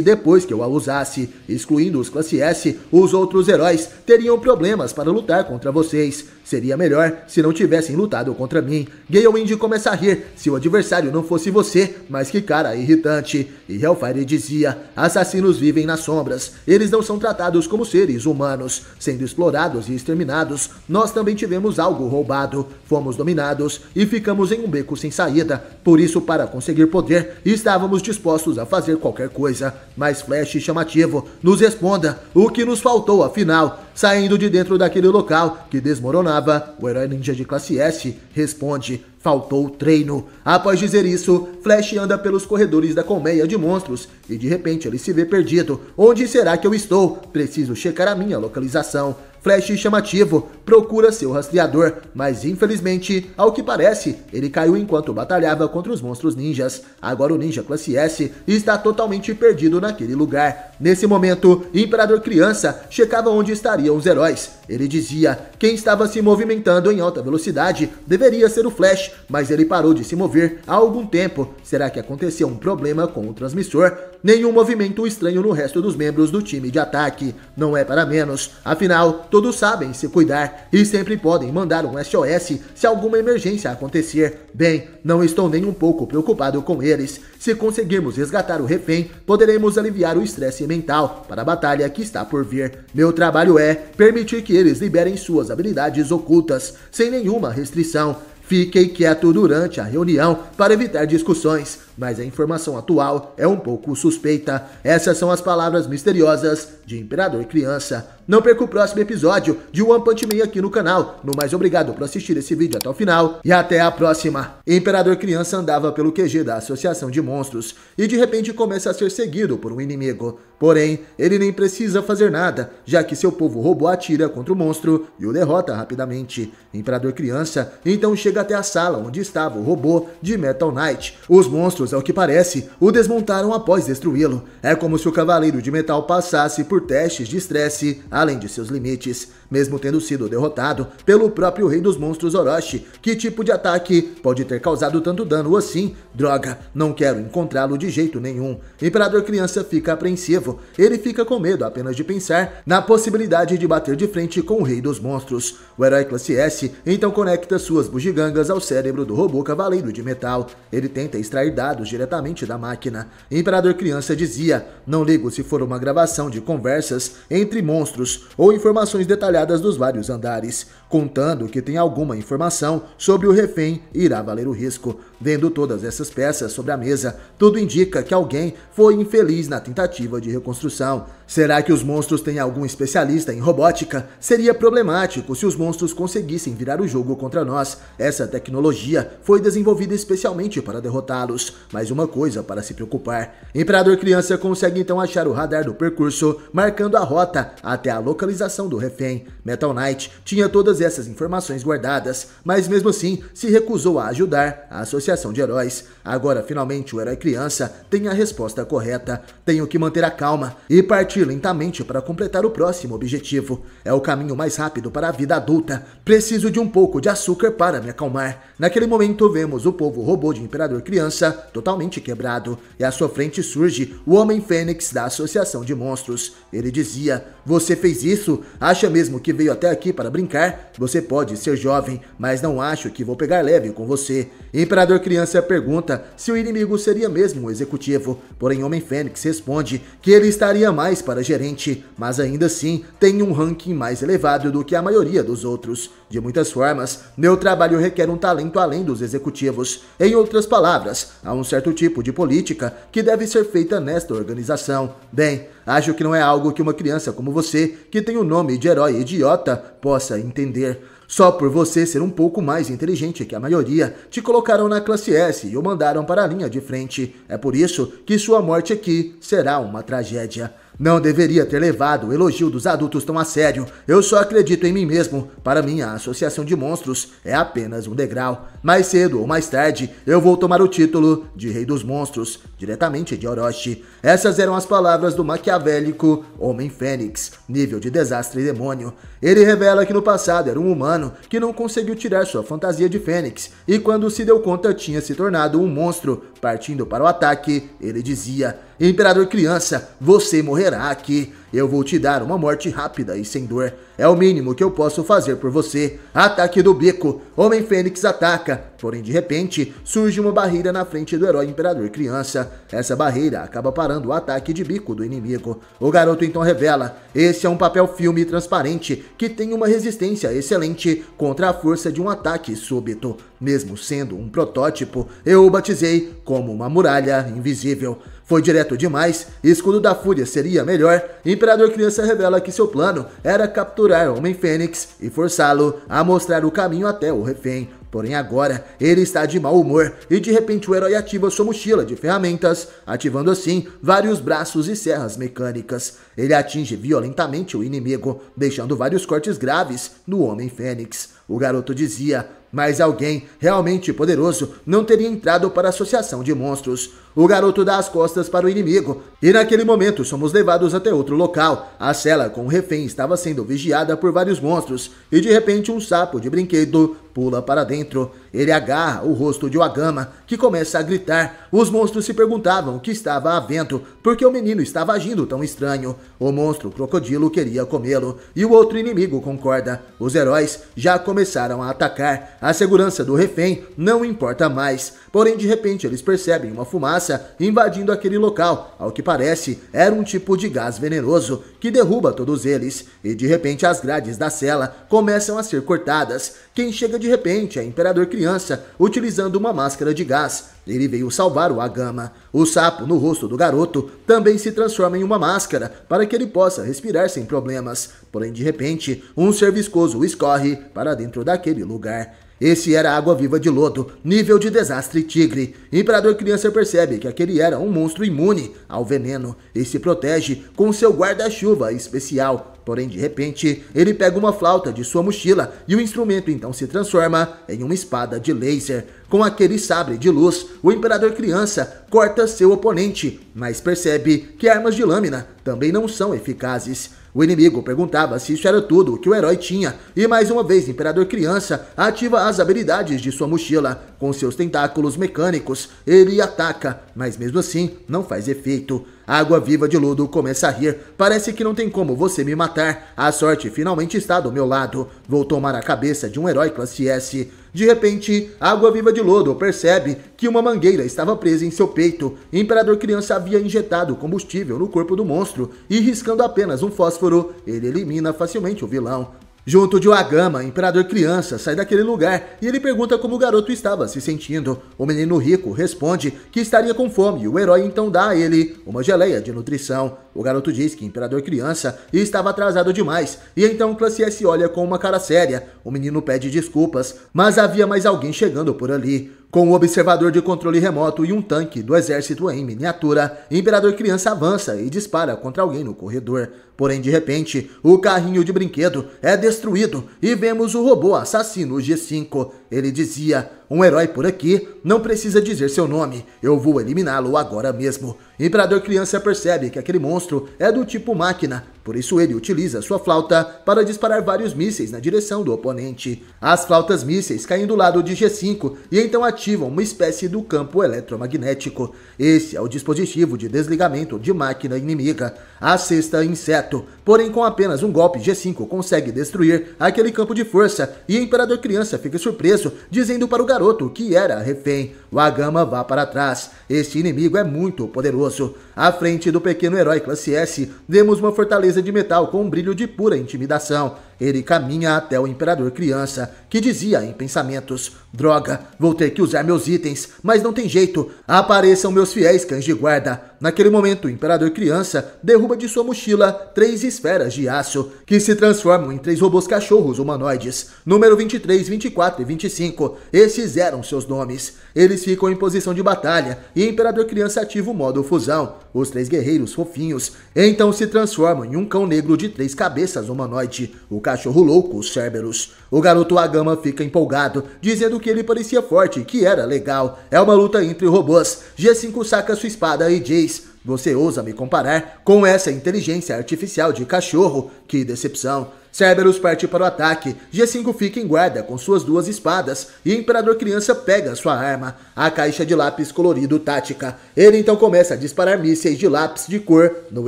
depois que eu a usasse. Excluindo os classe S, os outros heróis teriam problemas para lutar contra vocês. Seria melhor se não tivessem lutado contra mim. Gale Wind começa a rir: se o adversário não fosse você, mas que cara irritante. E Hellfire dizia: assassinos vivem nas sombras, eles não são tratados como seres humanos, sendo explorados e exterminados. Nós também tivemos algo roubado, fomos dominados e ficamos em um beco sem saída. Por isso, para conseguir poder, estávamos dispostos a fazer qualquer coisa. Mas Flash chamativo, nos responda o que nos faltou afinal. Saindo de dentro daquele local que desmoronava, o herói ninja de classe S responde: faltou treino. Após dizer isso, Flash anda pelos corredores da colmeia de monstros e de repente ele se vê perdido. Onde será que eu estou? Preciso checar a minha localização. Flash chamativo procura seu rastreador, mas infelizmente, ao que parece, ele caiu enquanto batalhava contra os monstros ninjas. Agora o ninja classe S está totalmente perdido naquele lugar. Nesse momento, Imperador Criança checava onde estariam os heróis. Ele dizia: quem estava se movimentando em alta velocidade deveria ser o Flash, mas ele parou de se mover há algum tempo. Será que aconteceu um problema com o transmissor? Nenhum movimento estranho no resto dos membros do time de ataque. Não é para menos, afinal, todos sabem se cuidar e sempre podem mandar um SOS se alguma emergência acontecer. Bem, não estou nem um pouco preocupado com eles. Se conseguirmos resgatar o refém, poderemos aliviar o estresse mental para a batalha que está por vir. Meu trabalho é permitir que eles liberem suas habilidades ocultas, sem nenhuma restrição. Fiquei quieto durante a reunião para evitar discussões, mas a informação atual é um pouco suspeita. Essas são as palavras misteriosas de Imperador Criança. Não perca o próximo episódio de One Punch Man aqui no canal. No mais, obrigado por assistir esse vídeo até o final e até a próxima. Imperador Criança andava pelo QG da Associação de Monstros e de repente começa a ser seguido por um inimigo. Porém, ele nem precisa fazer nada, já que seu povo robô atira contra o monstro e o derrota rapidamente. Imperador Criança então chega chega até a sala onde estava o robô de Metal Knight. Os monstros, ao que parece, o desmontaram após destruí-lo. É como se o Cavaleiro de Metal passasse por testes de estresse além de seus limites, mesmo tendo sido derrotado pelo próprio Rei dos Monstros Orochi. Que tipo de ataque pode ter causado tanto dano assim? Droga, não quero encontrá-lo de jeito nenhum. Imperador Criança fica apreensivo. Ele fica com medo apenas de pensar na possibilidade de bater de frente com o Rei dos Monstros. O herói classe S então conecta suas bugigangas ao cérebro do robô Cavaleiro de Metal. Ele tenta extrair dados diretamente da máquina. Imperador Criança dizia: não ligo se for uma gravação de conversas entre monstros ou informações detalhadas dos vários andares, contando que tem alguma informação sobre o refém, irá valer o risco. Vendo todas essas peças sobre a mesa, tudo indica que alguém foi infeliz na tentativa de reconstrução. Será que os monstros têm algum especialista em robótica? Seria problemático se os monstros conseguissem virar o jogo contra nós. Essa tecnologia foi desenvolvida especialmente para derrotá-los. Mais uma coisa para se preocupar. Imperador Criança consegue então achar o radar do percurso, marcando a rota até a localização do refém. Metal Knight tinha todas essas informações guardadas, mas mesmo assim se recusou a ajudar a Associação de Heróis. Agora finalmente o herói Criança tem a resposta correta. Tenho que manter a calma e partir lentamente para completar o próximo objetivo. É o caminho mais rápido para a vida adulta. Preciso de um pouco de açúcar para me acalmar. Naquele momento vemos o povo robô de Imperador Criança totalmente quebrado, e à sua frente surge o Homem Fênix da Associação de Monstros. Ele dizia: você fez isso? Acha mesmo que veio até aqui para brincar? Você pode ser jovem, mas não acho que vou pegar leve com você. Imperador Criança pergunta se o inimigo seria mesmo um executivo, porém Homem Fênix responde que ele estaria mais para gerente, mas ainda assim tem um ranking mais elevado do que a maioria dos outros. De muitas formas, meu trabalho requer um talento além dos executivos. Em outras palavras, há um certo tipo de política que deve ser feita nesta organização. Bem, acho que não é algo que uma criança como você, que tem o nome de herói idiota, possa entender. Só por você ser um pouco mais inteligente que a maioria, te colocaram na classe S e o mandaram para a linha de frente. É por isso que sua morte aqui será uma tragédia. Não deveria ter levado o elogio dos adultos tão a sério. Eu só acredito em mim mesmo. Para mim, a Associação de Monstros é apenas um degrau. Mais cedo ou mais tarde, eu vou tomar o título de Rei dos Monstros, diretamente de Orochi. Essas eram as palavras do maquiavélico Homem Fênix, nível de desastre e demônio. Ele revela que no passado era um humano que não conseguiu tirar sua fantasia de Fênix, e quando se deu conta tinha se tornado um monstro. Partindo para o ataque, ele dizia: Imperador Criança, você morrerá aqui. Eu vou te dar uma morte rápida e sem dor. É o mínimo que eu posso fazer por você. Ataque do bico. Homem Fênix ataca. Porém, de repente, surge uma barreira na frente do herói Imperador Criança. Essa barreira acaba parando o ataque de bico do inimigo. O garoto então revela: esse é um papel filme transparente que tem uma resistência excelente contra a força de um ataque súbito. Mesmo sendo um protótipo, eu o batizei como uma muralha invisível. Foi direto demais, escudo da fúria seria melhor. Imperador Criança revela que seu plano era capturar Homem Fênix e forçá-lo a mostrar o caminho até o refém. Porém agora, ele está de mau humor e de repente o herói ativa sua mochila de ferramentas, ativando assim vários braços e serras mecânicas. Ele atinge violentamente o inimigo, deixando vários cortes graves no Homem Fênix. O garoto dizia: mas alguém realmente poderoso não teria entrado para a Associação de Monstros. O garoto dá as costas para o inimigo e naquele momento somos levados até outro local. A cela com o refém estava sendo vigiada por vários monstros e de repente um sapo de brinquedo pula para dentro. Ele agarra o rosto de Wagama, que começa a gritar. Os monstros se perguntavam o que estava havendo, porque o menino estava agindo tão estranho. O monstro crocodilo queria comê-lo e o outro inimigo concorda. Os heróis já começaram a atacar. A segurança do refém não importa mais. Porém, de repente, eles percebem uma fumaça invadindo aquele local. Ao que parece, era um tipo de gás venenoso que derruba todos eles. E de repente, as grades da cela começam a ser cortadas. Quem chega de repente é Imperador Criança, utilizando uma máscara de gás. Ele veio salvar o Wagama. O sapo no rosto do garoto também se transforma em uma máscara para que ele possa respirar sem problemas. Porém, de repente, um ser viscoso escorre para dentro daquele lugar. Esse era água viva de lodo, nível de desastre tigre. Imperador Criança percebe que aquele era um monstro imune ao veneno e se protege com seu guarda-chuva especial. porém de repente ele pega uma flauta de sua mochila e o instrumento então se transforma em uma espada de laser. Com aquele sabre de luz, o Imperador Criança corta seu oponente, mas percebe que armas de lâmina também não são eficazes. O inimigo perguntava se isso era tudo o que o herói tinha, e mais uma vez Imperador Criança ativa as habilidades de sua mochila. Com seus tentáculos mecânicos, ele ataca, mas mesmo assim não faz efeito. A água viva de Ludo começa a rir. Parece que não tem como você me matar. A sorte finalmente está do meu lado. Vou tomar a cabeça de um herói classe S. De repente, a água viva de Lodo percebe que uma mangueira estava presa em seu peito. Imperador Criança havia injetado combustível no corpo do monstro e, riscando apenas um fósforo, ele elimina facilmente o vilão. Junto de Wagama, Imperador Criança sai daquele lugar e ele pergunta como o garoto estava se sentindo. O menino rico responde que estaria com fome e o herói então dá a ele uma geleia de nutrição. O garoto diz que Imperador Criança estava atrasado demais e então Classe S olha com uma cara séria. O menino pede desculpas, mas havia mais alguém chegando por ali. Com um observador de controle remoto e um tanque do exército em miniatura, Imperador Criança avança e dispara contra alguém no corredor. Porém, de repente, o carrinho de brinquedo é destruído e vemos o robô assassino G5. Ele dizia: "Um herói por aqui não precisa dizer seu nome, eu vou eliminá-lo agora mesmo." Imperador Criança percebe que aquele monstro é do tipo máquina, por isso ele utiliza sua flauta para disparar vários mísseis na direção do oponente. As flautas mísseis caem do lado de G5 e então ativam uma espécie do campo eletromagnético. Esse é o dispositivo de desligamento de máquina inimiga, a sexta inseto. Porém, com apenas um golpe, G5 consegue destruir aquele campo de força e Imperador Criança fica surpreso, dizendo para o garoto que era refém. O Wagama vá para trás. Este inimigo é muito poderoso. À frente do pequeno herói classe S, vemos uma fortaleza de metal com um brilho de pura intimidação. Ele caminha até o Imperador Criança, que dizia em pensamentos: "Droga, vou ter que usar meus itens, mas não tem jeito. Apareçam meus fiéis cães de guarda." Naquele momento, o Imperador Criança derruba de sua mochila 3 esferas de aço, que se transformam em 3 robôs cachorros humanoides. Número 23, 24 e 25. Esses eram seus nomes. Eles ficam em posição de batalha e o Imperador Criança ativa o modo fusão. Os 3 guerreiros fofinhos então se transformam em um cão negro de 3 cabeças humanoide, o cachorro louco Cerberus. O garoto Wagama fica empolgado, dizendo que ele parecia forte e que era legal. É uma luta entre robôs. G5 saca sua espada e diz: "Você ousa me comparar com essa inteligência artificial de cachorro? Que decepção." Cerberus parte para o ataque. G5 fica em guarda com suas 2 espadas e Imperador Criança pega sua arma, a caixa de lápis colorido tática. Ele então começa a disparar mísseis de lápis de cor no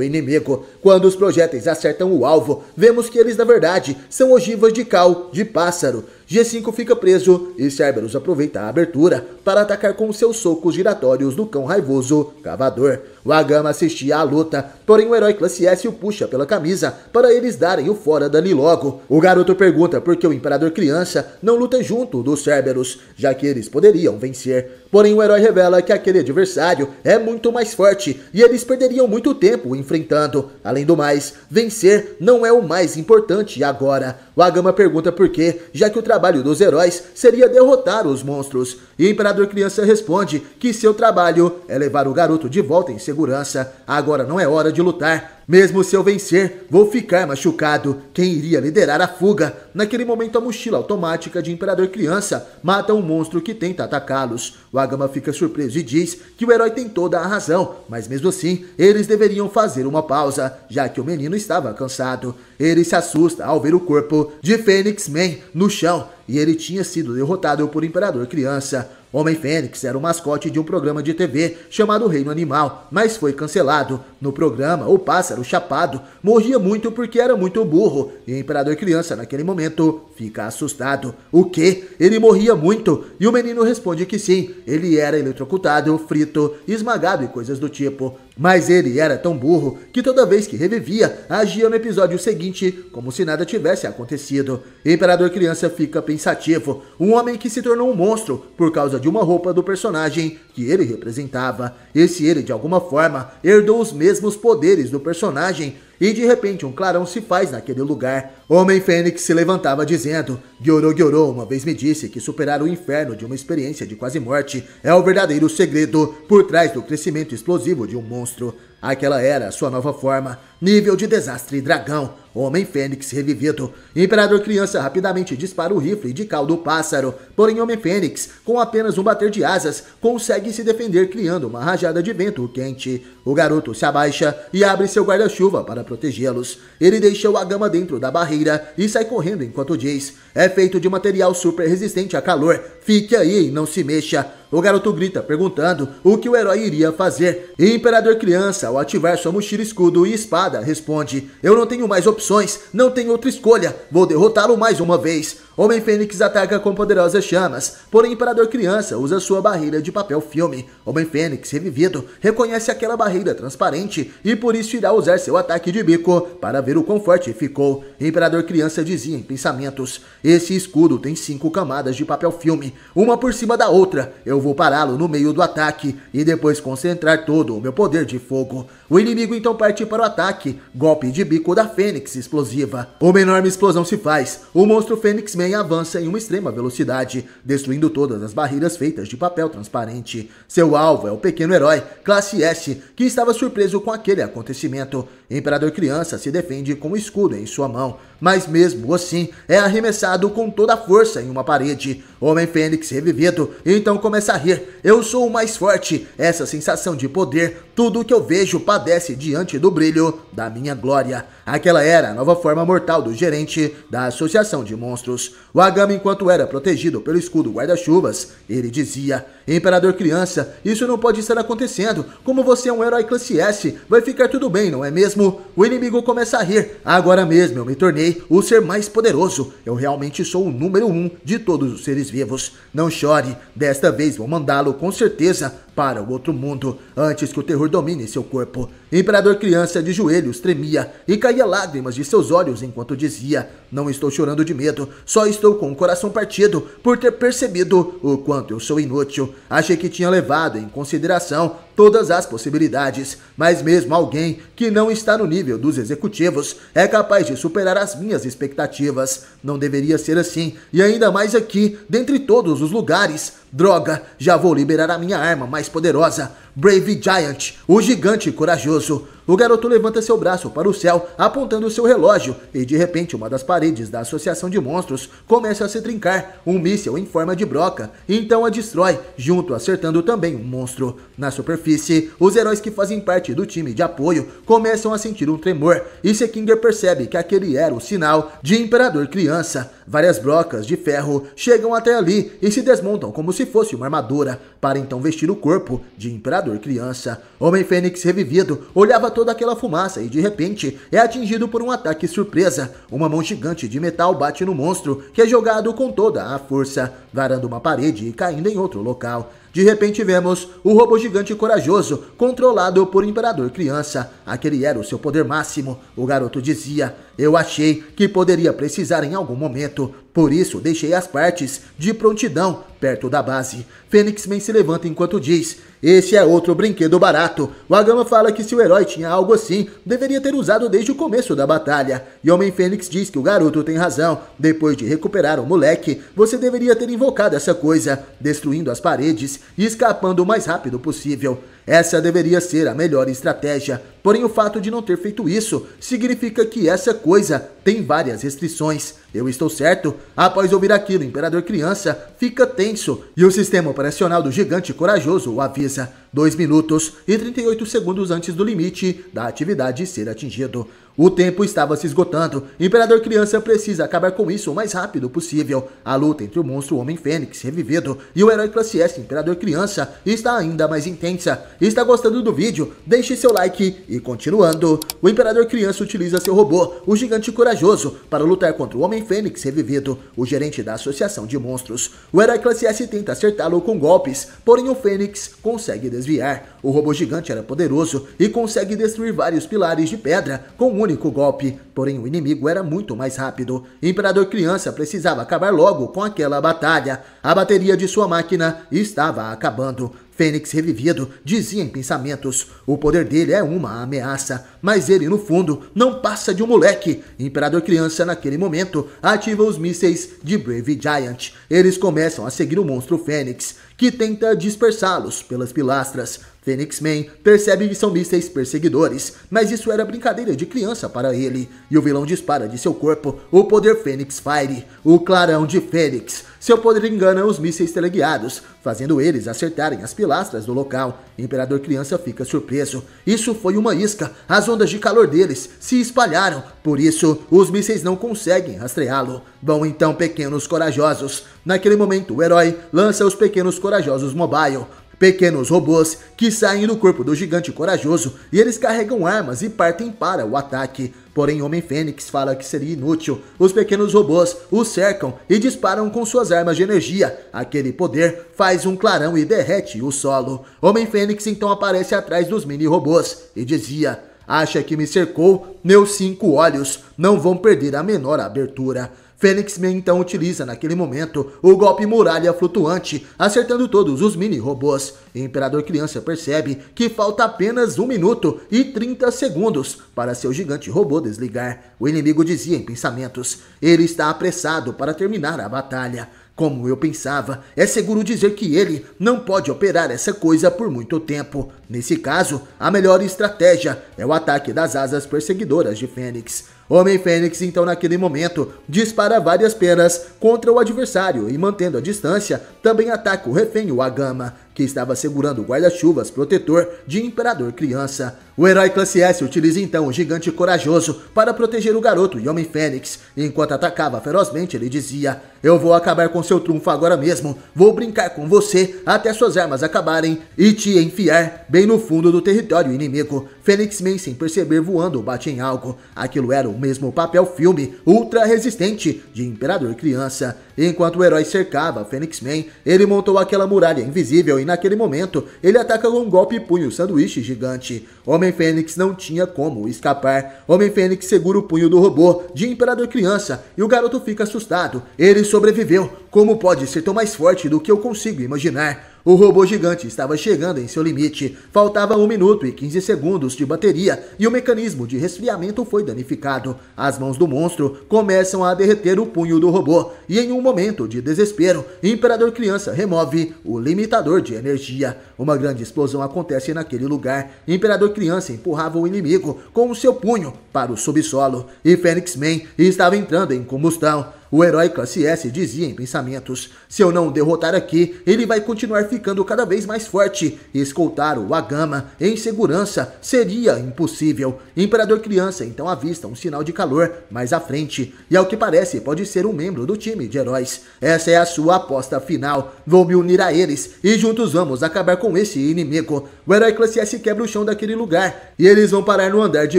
inimigo. Quando os projéteis acertam o alvo, vemos que eles na verdade são ogivas de cal de pássaro. G5 fica preso e Cerberus aproveita a abertura para atacar com seus socos giratórios no cão raivoso Cavador. O Wagama assistia à luta, porém o herói classe S o puxa pela camisa para eles darem o fora dali logo. O garoto pergunta por que o Imperador Criança não luta junto do Cerberus, já que eles poderiam vencer. Porém o herói revela que aquele adversário é muito mais forte e eles perderiam muito tempo enfrentando. Além do mais, vencer não é o mais importante agora. O Wagama pergunta por quê, já que o trabalho dos heróis seria derrotar os monstros. E o Imperador Criança responde que seu trabalho é levar o garoto de volta em segurança. Agora não é hora de lutar. Mesmo se eu vencer, vou ficar machucado. Quem iria liderar a fuga? Naquele momento, a mochila automática de Imperador Criança mata um monstro que tenta atacá-los. O Wagama fica surpreso e diz que o herói tem toda a razão, mas mesmo assim, eles deveriam fazer uma pausa, já que o menino estava cansado. Ele se assusta ao ver o corpo de Fênix Man no chão, e ele tinha sido derrotado por Imperador Criança. Homem-Fênix era o mascote de um programa de TV chamado Reino Animal, mas foi cancelado. No programa, o pássaro chapado morria muito porque era muito burro, e o Imperador Criança, naquele momento, fica assustado. O quê? Ele morria muito? E o menino responde que sim, ele era eletrocutado, frito, esmagado e coisas do tipo. Mas ele era tão burro que toda vez que revivia, agia no episódio seguinte como se nada tivesse acontecido. O Imperador Criança fica pensativo, um homem que se tornou um monstro por causa de uma roupa do personagem que ele representava. E se ele de alguma forma herdou os mesmos poderes do personagem, e de repente um clarão se faz naquele lugar. Homem-Fênix se levantava dizendo: "Gyoro Gyoro uma vez me disse que superar o inferno de uma experiência de quase morte é o verdadeiro segredo por trás do crescimento explosivo de um monstro." Aquela era sua nova forma, nível de desastre dragão, Homem Fênix revivido. Imperador Criança rapidamente dispara o rifle de caldo pássaro, porém Homem Fênix, com apenas um bater de asas, consegue se defender criando uma rajada de vento quente. O garoto se abaixa e abre seu guarda-chuva para protegê-los. Ele deixa o Agama dentro da barreira e sai correndo enquanto diz: é feito de material super resistente a calor, fique aí e não se mexa. O garoto grita perguntando o que o herói iria fazer. E Imperador Criança, ao ativar sua mochila, escudo e espada, responde: eu não tenho mais opções, não tenho outra escolha, vou derrotá-lo mais uma vez. Homem Fênix ataca com poderosas chamas, porém Imperador Criança usa sua barreira de papel filme. Homem Fênix, revivido, reconhece aquela barreira transparente e por isso irá usar seu ataque de bico para ver o quão forte ficou. Imperador Criança dizia em pensamentos: esse escudo tem 5 camadas de papel filme, uma por cima da outra. Eu vou pará-lo no meio do ataque e depois concentrar todo o meu poder de fogo. O inimigo então parte para o ataque, golpe de bico da Fênix explosiva. Uma enorme explosão se faz, o monstro Fênix Man avança em uma extrema velocidade, destruindo todas as barreiras feitas de papel transparente. Seu alvo é o pequeno herói, classe S, que estava surpreso com aquele acontecimento. Imperador Criança se defende com o escudo em sua mão, mas mesmo assim é arremessado com toda a força em uma parede. Homem Fênix revivido então começa a rir: eu sou o mais forte, essa sensação de poder, tudo que eu vejo padece diante do brilho da minha glória. Aquela era a nova forma mortal do gerente da Associação de Monstros. O Agama, enquanto era protegido pelo escudo guarda-chuvas, ele dizia: Imperador Criança, isso não pode estar acontecendo. Como você é um herói classe S, vai ficar tudo bem, não é mesmo? O inimigo começa a rir: agora mesmo eu me tornei o ser mais poderoso. Eu realmente sou o número 1 de todos os seres vivos. Não chore, desta vez vou mandá-lo com certeza para o outro mundo, antes que o terror domine seu corpo. Imperador Criança de joelhos tremia e caía lágrimas de seus olhos enquanto dizia: não estou chorando de medo, só estou com o coração partido por ter percebido o quanto eu sou inútil. Achei que tinha levado em consideração todas as possibilidades, mas mesmo alguém que não está no nível dos executivos é capaz de superar as minhas expectativas. Não deveria ser assim, e ainda mais aqui, dentre todos os lugares. Droga, já vou liberar a minha arma mais poderosa, Brave Giant, o gigante corajoso. O garoto levanta seu braço para o céu, apontando seu relógio, e de repente uma das paredes da Associação de Monstros começa a se trincar. Um míssil em forma de broca então a destrói, junto acertando também um monstro. Na superfície, os heróis que fazem parte do time de apoio começam a sentir um tremor, e Sekinger percebe que aquele era o sinal de Imperador Criança. Várias brocas de ferro chegam até ali e se desmontam como se fosse uma armadura, para então vestir o corpo de Imperador Criança. Homem Fênix revivido olhava toda aquela fumaça e de repente é atingido por um ataque surpresa. Uma mão gigante de metal bate no monstro, que é jogado com toda a força, varando uma parede e caindo em outro local. De repente vemos o robô gigante corajoso, controlado por Imperador Criança. Aquele era o seu poder máximo. O garoto dizia: eu achei que poderia precisar em algum momento, por isso deixei as partes de prontidão perto da base. Fênix Man se levanta enquanto diz: esse é outro brinquedo barato. O Agama fala que se o herói tinha algo assim, deveria ter usado desde o começo da batalha. E Homem Fênix diz que o garoto tem razão. Depois de recuperar o moleque, você deveria ter invocado essa coisa, destruindo as paredes e escapando o mais rápido possível. Essa deveria ser a melhor estratégia, porém o fato de não ter feito isso significa que essa coisa tem várias restrições. Eu estou certo? Após ouvir aquilo, Imperador Criança fica tenso e o sistema operacional do gigante corajoso o avisa: 2 minutos e 38 segundos antes do limite da atividade ser atingido. O tempo estava se esgotando. Imperador Criança precisa acabar com isso o mais rápido possível. A luta entre o monstro Homem Fênix revivido e o herói classe S Imperador Criança está ainda mais intensa. Está gostando do vídeo? Deixe seu like e continuando. O Imperador Criança utiliza seu robô, o gigante corajoso, para lutar contra o Homem Fênix revivido, o gerente da Associação de Monstros. O herói classe S tenta acertá-lo com golpes, porém o Fênix consegue desviar. O robô gigante era poderoso e consegue destruir vários pilares de pedra com um único golpe, porém o inimigo era muito mais rápido. Imperador Criança precisava acabar logo com aquela batalha. A bateria de sua máquina estava acabando. Fênix revivido dizia em pensamentos: o poder dele é uma ameaça, mas ele no fundo não passa de um moleque. Imperador Criança naquele momento ativa os mísseis de Brave Giant. Eles começam a seguir o monstro Fênix, que tenta dispersá-los pelas pilastras. Fênix Man percebe que são mísseis perseguidores, mas isso era brincadeira de criança para ele, e o vilão dispara de seu corpo o poder Fênix Fire, o clarão de Fênix. Seu poder engana os mísseis teleguiados, fazendo eles acertarem as pilastras do local. Imperador Criança fica surpreso. Isso foi uma isca, as ondas de calor deles se espalharam, por isso os mísseis não conseguem rastreá-lo. Vão então pequenos corajosos. Naquele momento o herói lança os pequenos corajosos mobile. Pequenos robôs que saem do corpo do gigante corajoso e eles carregam armas e partem para o ataque. Porém, Homem-Fênix fala que seria inútil. Os pequenos robôs o cercam e disparam com suas armas de energia. Aquele poder faz um clarão e derrete o solo. Homem-Fênix então aparece atrás dos mini-robôs e dizia: "Acha que me cercou? Meus 5 olhos não vão perder a menor abertura." Fênix Man então utiliza naquele momento o golpe muralha flutuante, acertando todos os mini-robôs. Imperador Criança percebe que falta apenas 1 minuto e 30 segundos para seu gigante robô desligar. O inimigo dizia em pensamentos: ele está apressado para terminar a batalha. Como eu pensava, é seguro dizer que ele não pode operar essa coisa por muito tempo. Nesse caso, a melhor estratégia é o ataque das asas perseguidoras de Fênix. Homem-Fênix, então, naquele momento, dispara várias penas contra o adversário e, mantendo a distância, também ataca o refém, o Agama, que estava segurando o guarda-chuvas protetor de Imperador Criança. O herói classe S utiliza então o gigante corajoso para proteger o garoto e Homem-Fênix. Enquanto atacava ferozmente, ele dizia: "Eu vou acabar com seu trunfo agora mesmo, vou brincar com você até suas armas acabarem e te enfiar bem no fundo do território inimigo." Fênix Man, sem perceber, voando, bate em algo. Aquilo era o mesmo papel filme ultra resistente de Imperador Criança. Enquanto o herói cercava Fênix Man, ele montou aquela muralha invisível e naquele momento ele ataca com um golpe punho sanduíche gigante. Homem-Fênix não tinha como escapar. Homem-Fênix segura o punho do robô de Imperador Criança e o garoto fica assustado. Ele sobreviveu. Como pode ser tão mais forte do que eu consigo imaginar? O robô gigante estava chegando em seu limite. Faltava 1 minuto e 15 segundos de bateria e o mecanismo de resfriamento foi danificado. As mãos do monstro começam a derreter o punho do robô e em um momento de desespero, Imperador Criança remove o limitador de energia. Uma grande explosão acontece naquele lugar. Imperador Criança empurrava o inimigo com o seu punho para o subsolo e Fênix Man estava entrando em combustão. O herói classe S dizia em pensamentos: "Se eu não o derrotar aqui, ele vai continuar ficando cada vez mais forte. Escoltar o Agama em segurança seria impossível." Imperador Criança então avista um sinal de calor mais à frente, e ao que parece pode ser um membro do time de heróis. Essa é a sua aposta final. Vou me unir a eles e juntos vamos acabar com esse inimigo. O herói classe S quebra o chão daquele lugar e eles vão parar no andar de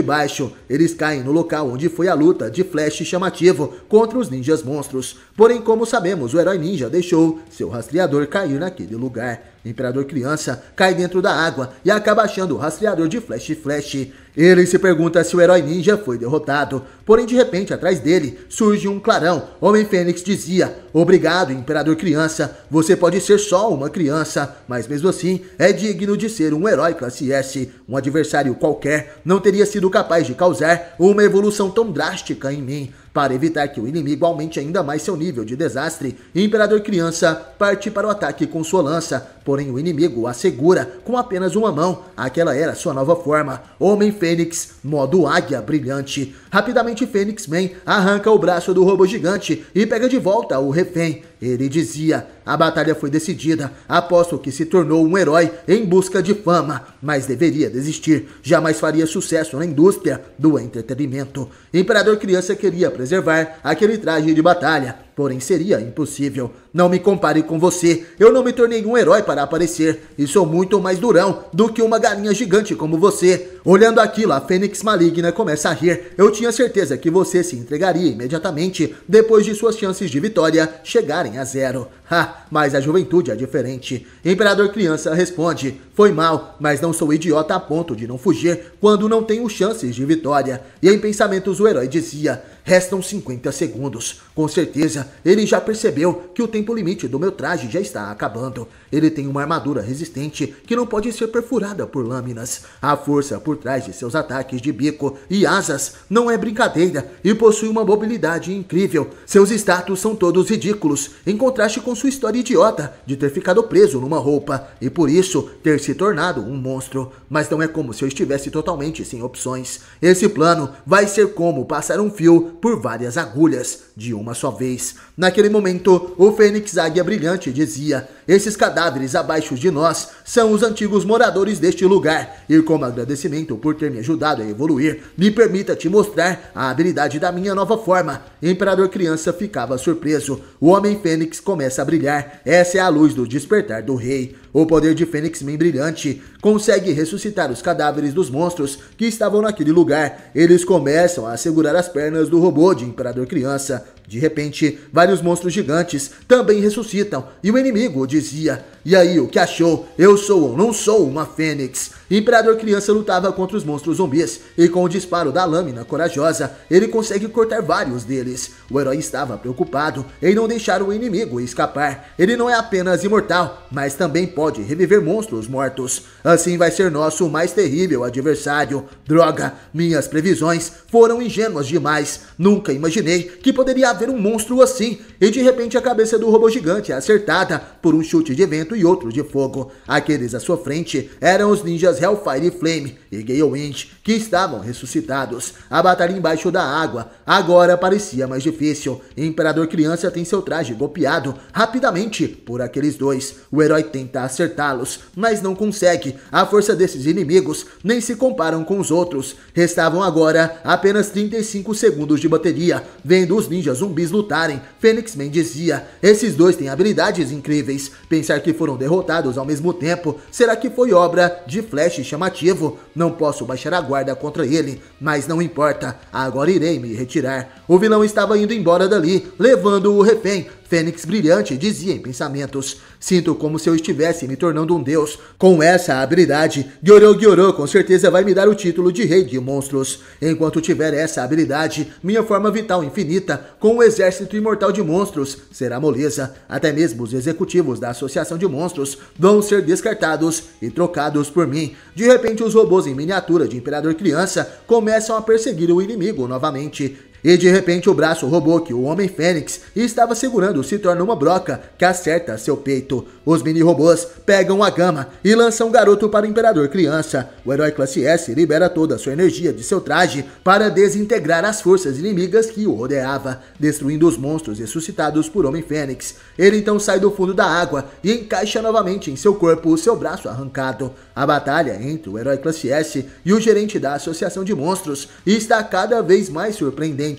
baixo. Eles caem no local onde foi a luta de Flash chamativo contra os ninjas monstros. Porém, como sabemos, o herói ninja deixou seu rastreador cair naquele lugar. Imperador Criança cai dentro da água e acaba achando o rastreador de Flash. Ele se pergunta se o herói ninja foi derrotado. Porém, de repente, atrás dele surge um clarão. Homem-Fênix dizia: "Obrigado, Imperador Criança. Você pode ser só uma criança, mas mesmo assim é digno de ser um herói classe S. Um adversário qualquer não teria sido capaz de causar uma evolução tão drástica em mim." Para evitar que o inimigo aumente ainda mais seu nível de desastre, Imperador Criança parte para o ataque com sua lança, porém o inimigo a segura com apenas uma mão. Aquela era sua nova forma, Homem-Fênix, modo águia brilhante. Rapidamente Fênix Man arranca o braço do robô gigante e pega de volta o refém. Ele dizia: "A batalha foi decidida, aposto que se tornou um herói em busca de fama, mas deveria desistir, jamais faria sucesso na indústria do entretenimento." Imperador Criança queria preservar aquele traje de batalha, porém seria impossível. "Não me compare com você, eu não me tornei um herói para aparecer, e sou muito mais durão do que uma galinha gigante como você." Olhando aquilo, a Fênix Maligna começa a rir. "Eu tinha certeza que você se entregaria imediatamente depois de suas chances de vitória chegarem a 0. Mas a juventude é diferente." Imperador Criança responde: "Foi mal, mas não sou idiota a ponto de não fugir quando não tenho chances de vitória." E em pensamentos o herói dizia: "Restam 50 segundos. Com certeza ele já percebeu que o tempo tempo limite do meu traje já está acabando. Ele tem uma armadura resistente que não pode ser perfurada por lâminas. A força por trás de seus ataques de bico e asas não é brincadeira e possui uma mobilidade incrível. Seus status são todos ridículos, em contraste com sua história idiota de ter ficado preso numa roupa e por isso ter se tornado um monstro. Mas não é como se eu estivesse totalmente sem opções. Esse plano vai ser como passar um fio por várias agulhas de uma só vez. Naquele momento, o Fênix Águia Brilhante dizia: esses cadáveres abaixo de nós são os antigos moradores deste lugar, e como agradecimento por ter me ajudado a evoluir, me permita te mostrar a habilidade da minha nova forma. Imperador Criança ficava surpreso. O Homem Fênix começa a brilhar. Essa é a luz do despertar do rei. O poder de Fênix Man Brilhante consegue ressuscitar os cadáveres dos monstros que estavam naquele lugar. Eles começam a segurar as pernas do robô de Imperador Criança. De repente, vários monstros gigantes também ressuscitam, e o inimigo dizia: e aí, o que achou? Eu sou ou não sou uma fênix? Imperador Criança lutava contra os monstros zumbis, e com o disparo da lâmina corajosa, ele consegue cortar vários deles. O herói estava preocupado em não deixar o inimigo escapar. Ele não é apenas imortal, mas também pode reviver monstros mortos. Assim vai ser nosso mais terrível adversário. Droga, minhas previsões foram ingênuas demais. Nunca imaginei que poderia haver um monstro assim. E de repente a cabeça do robô gigante é acertada por um chute de vento e outro de fogo. Aqueles à sua frente eram os ninjas Hellfire e Flame e Gale Wind, que estavam ressuscitados. A batalha embaixo da água agora parecia mais difícil. Imperador Criança tem seu traje golpeado rapidamente por aqueles dois. O herói tenta acertá-los, mas não consegue. A força desses inimigos nem se comparam com os outros. Restavam agora apenas 35 segundos de bateria. Vendo os ninjas zumbis lutarem, Fênix Man dizia: esses dois têm habilidades incríveis. Pensar que foram derrotados ao mesmo tempo, será que foi obra de Flash chamativo? Não posso baixar a guarda contra ele, mas não importa, agora irei me retirar. O vilão estava indo embora dali, levando o refém. Fênix Brilhante dizia em pensamentos: sinto como se eu estivesse me tornando um deus. Com essa habilidade, Gyoro com certeza vai me dar o título de rei de monstros. Enquanto tiver essa habilidade, minha forma vital infinita, com um exército imortal de monstros, será moleza. Até mesmo os executivos da Associação de Monstros vão ser descartados e trocados por mim. De repente, os robôs em miniatura de Imperador Criança começam a perseguir o inimigo novamente. E de repente o braço robô que o Homem Fênix estava segurando se torna uma broca que acerta seu peito. Os mini-robôs pegam a Gama e lançam o garoto para o Imperador Criança. O herói classe S libera toda a sua energia de seu traje para desintegrar as forças inimigas que o rodeava, destruindo os monstros ressuscitados por Homem Fênix. Ele então sai do fundo da água e encaixa novamente em seu corpo o seu braço arrancado. A batalha entre o herói classe S e o gerente da Associação de Monstros está cada vez mais surpreendente.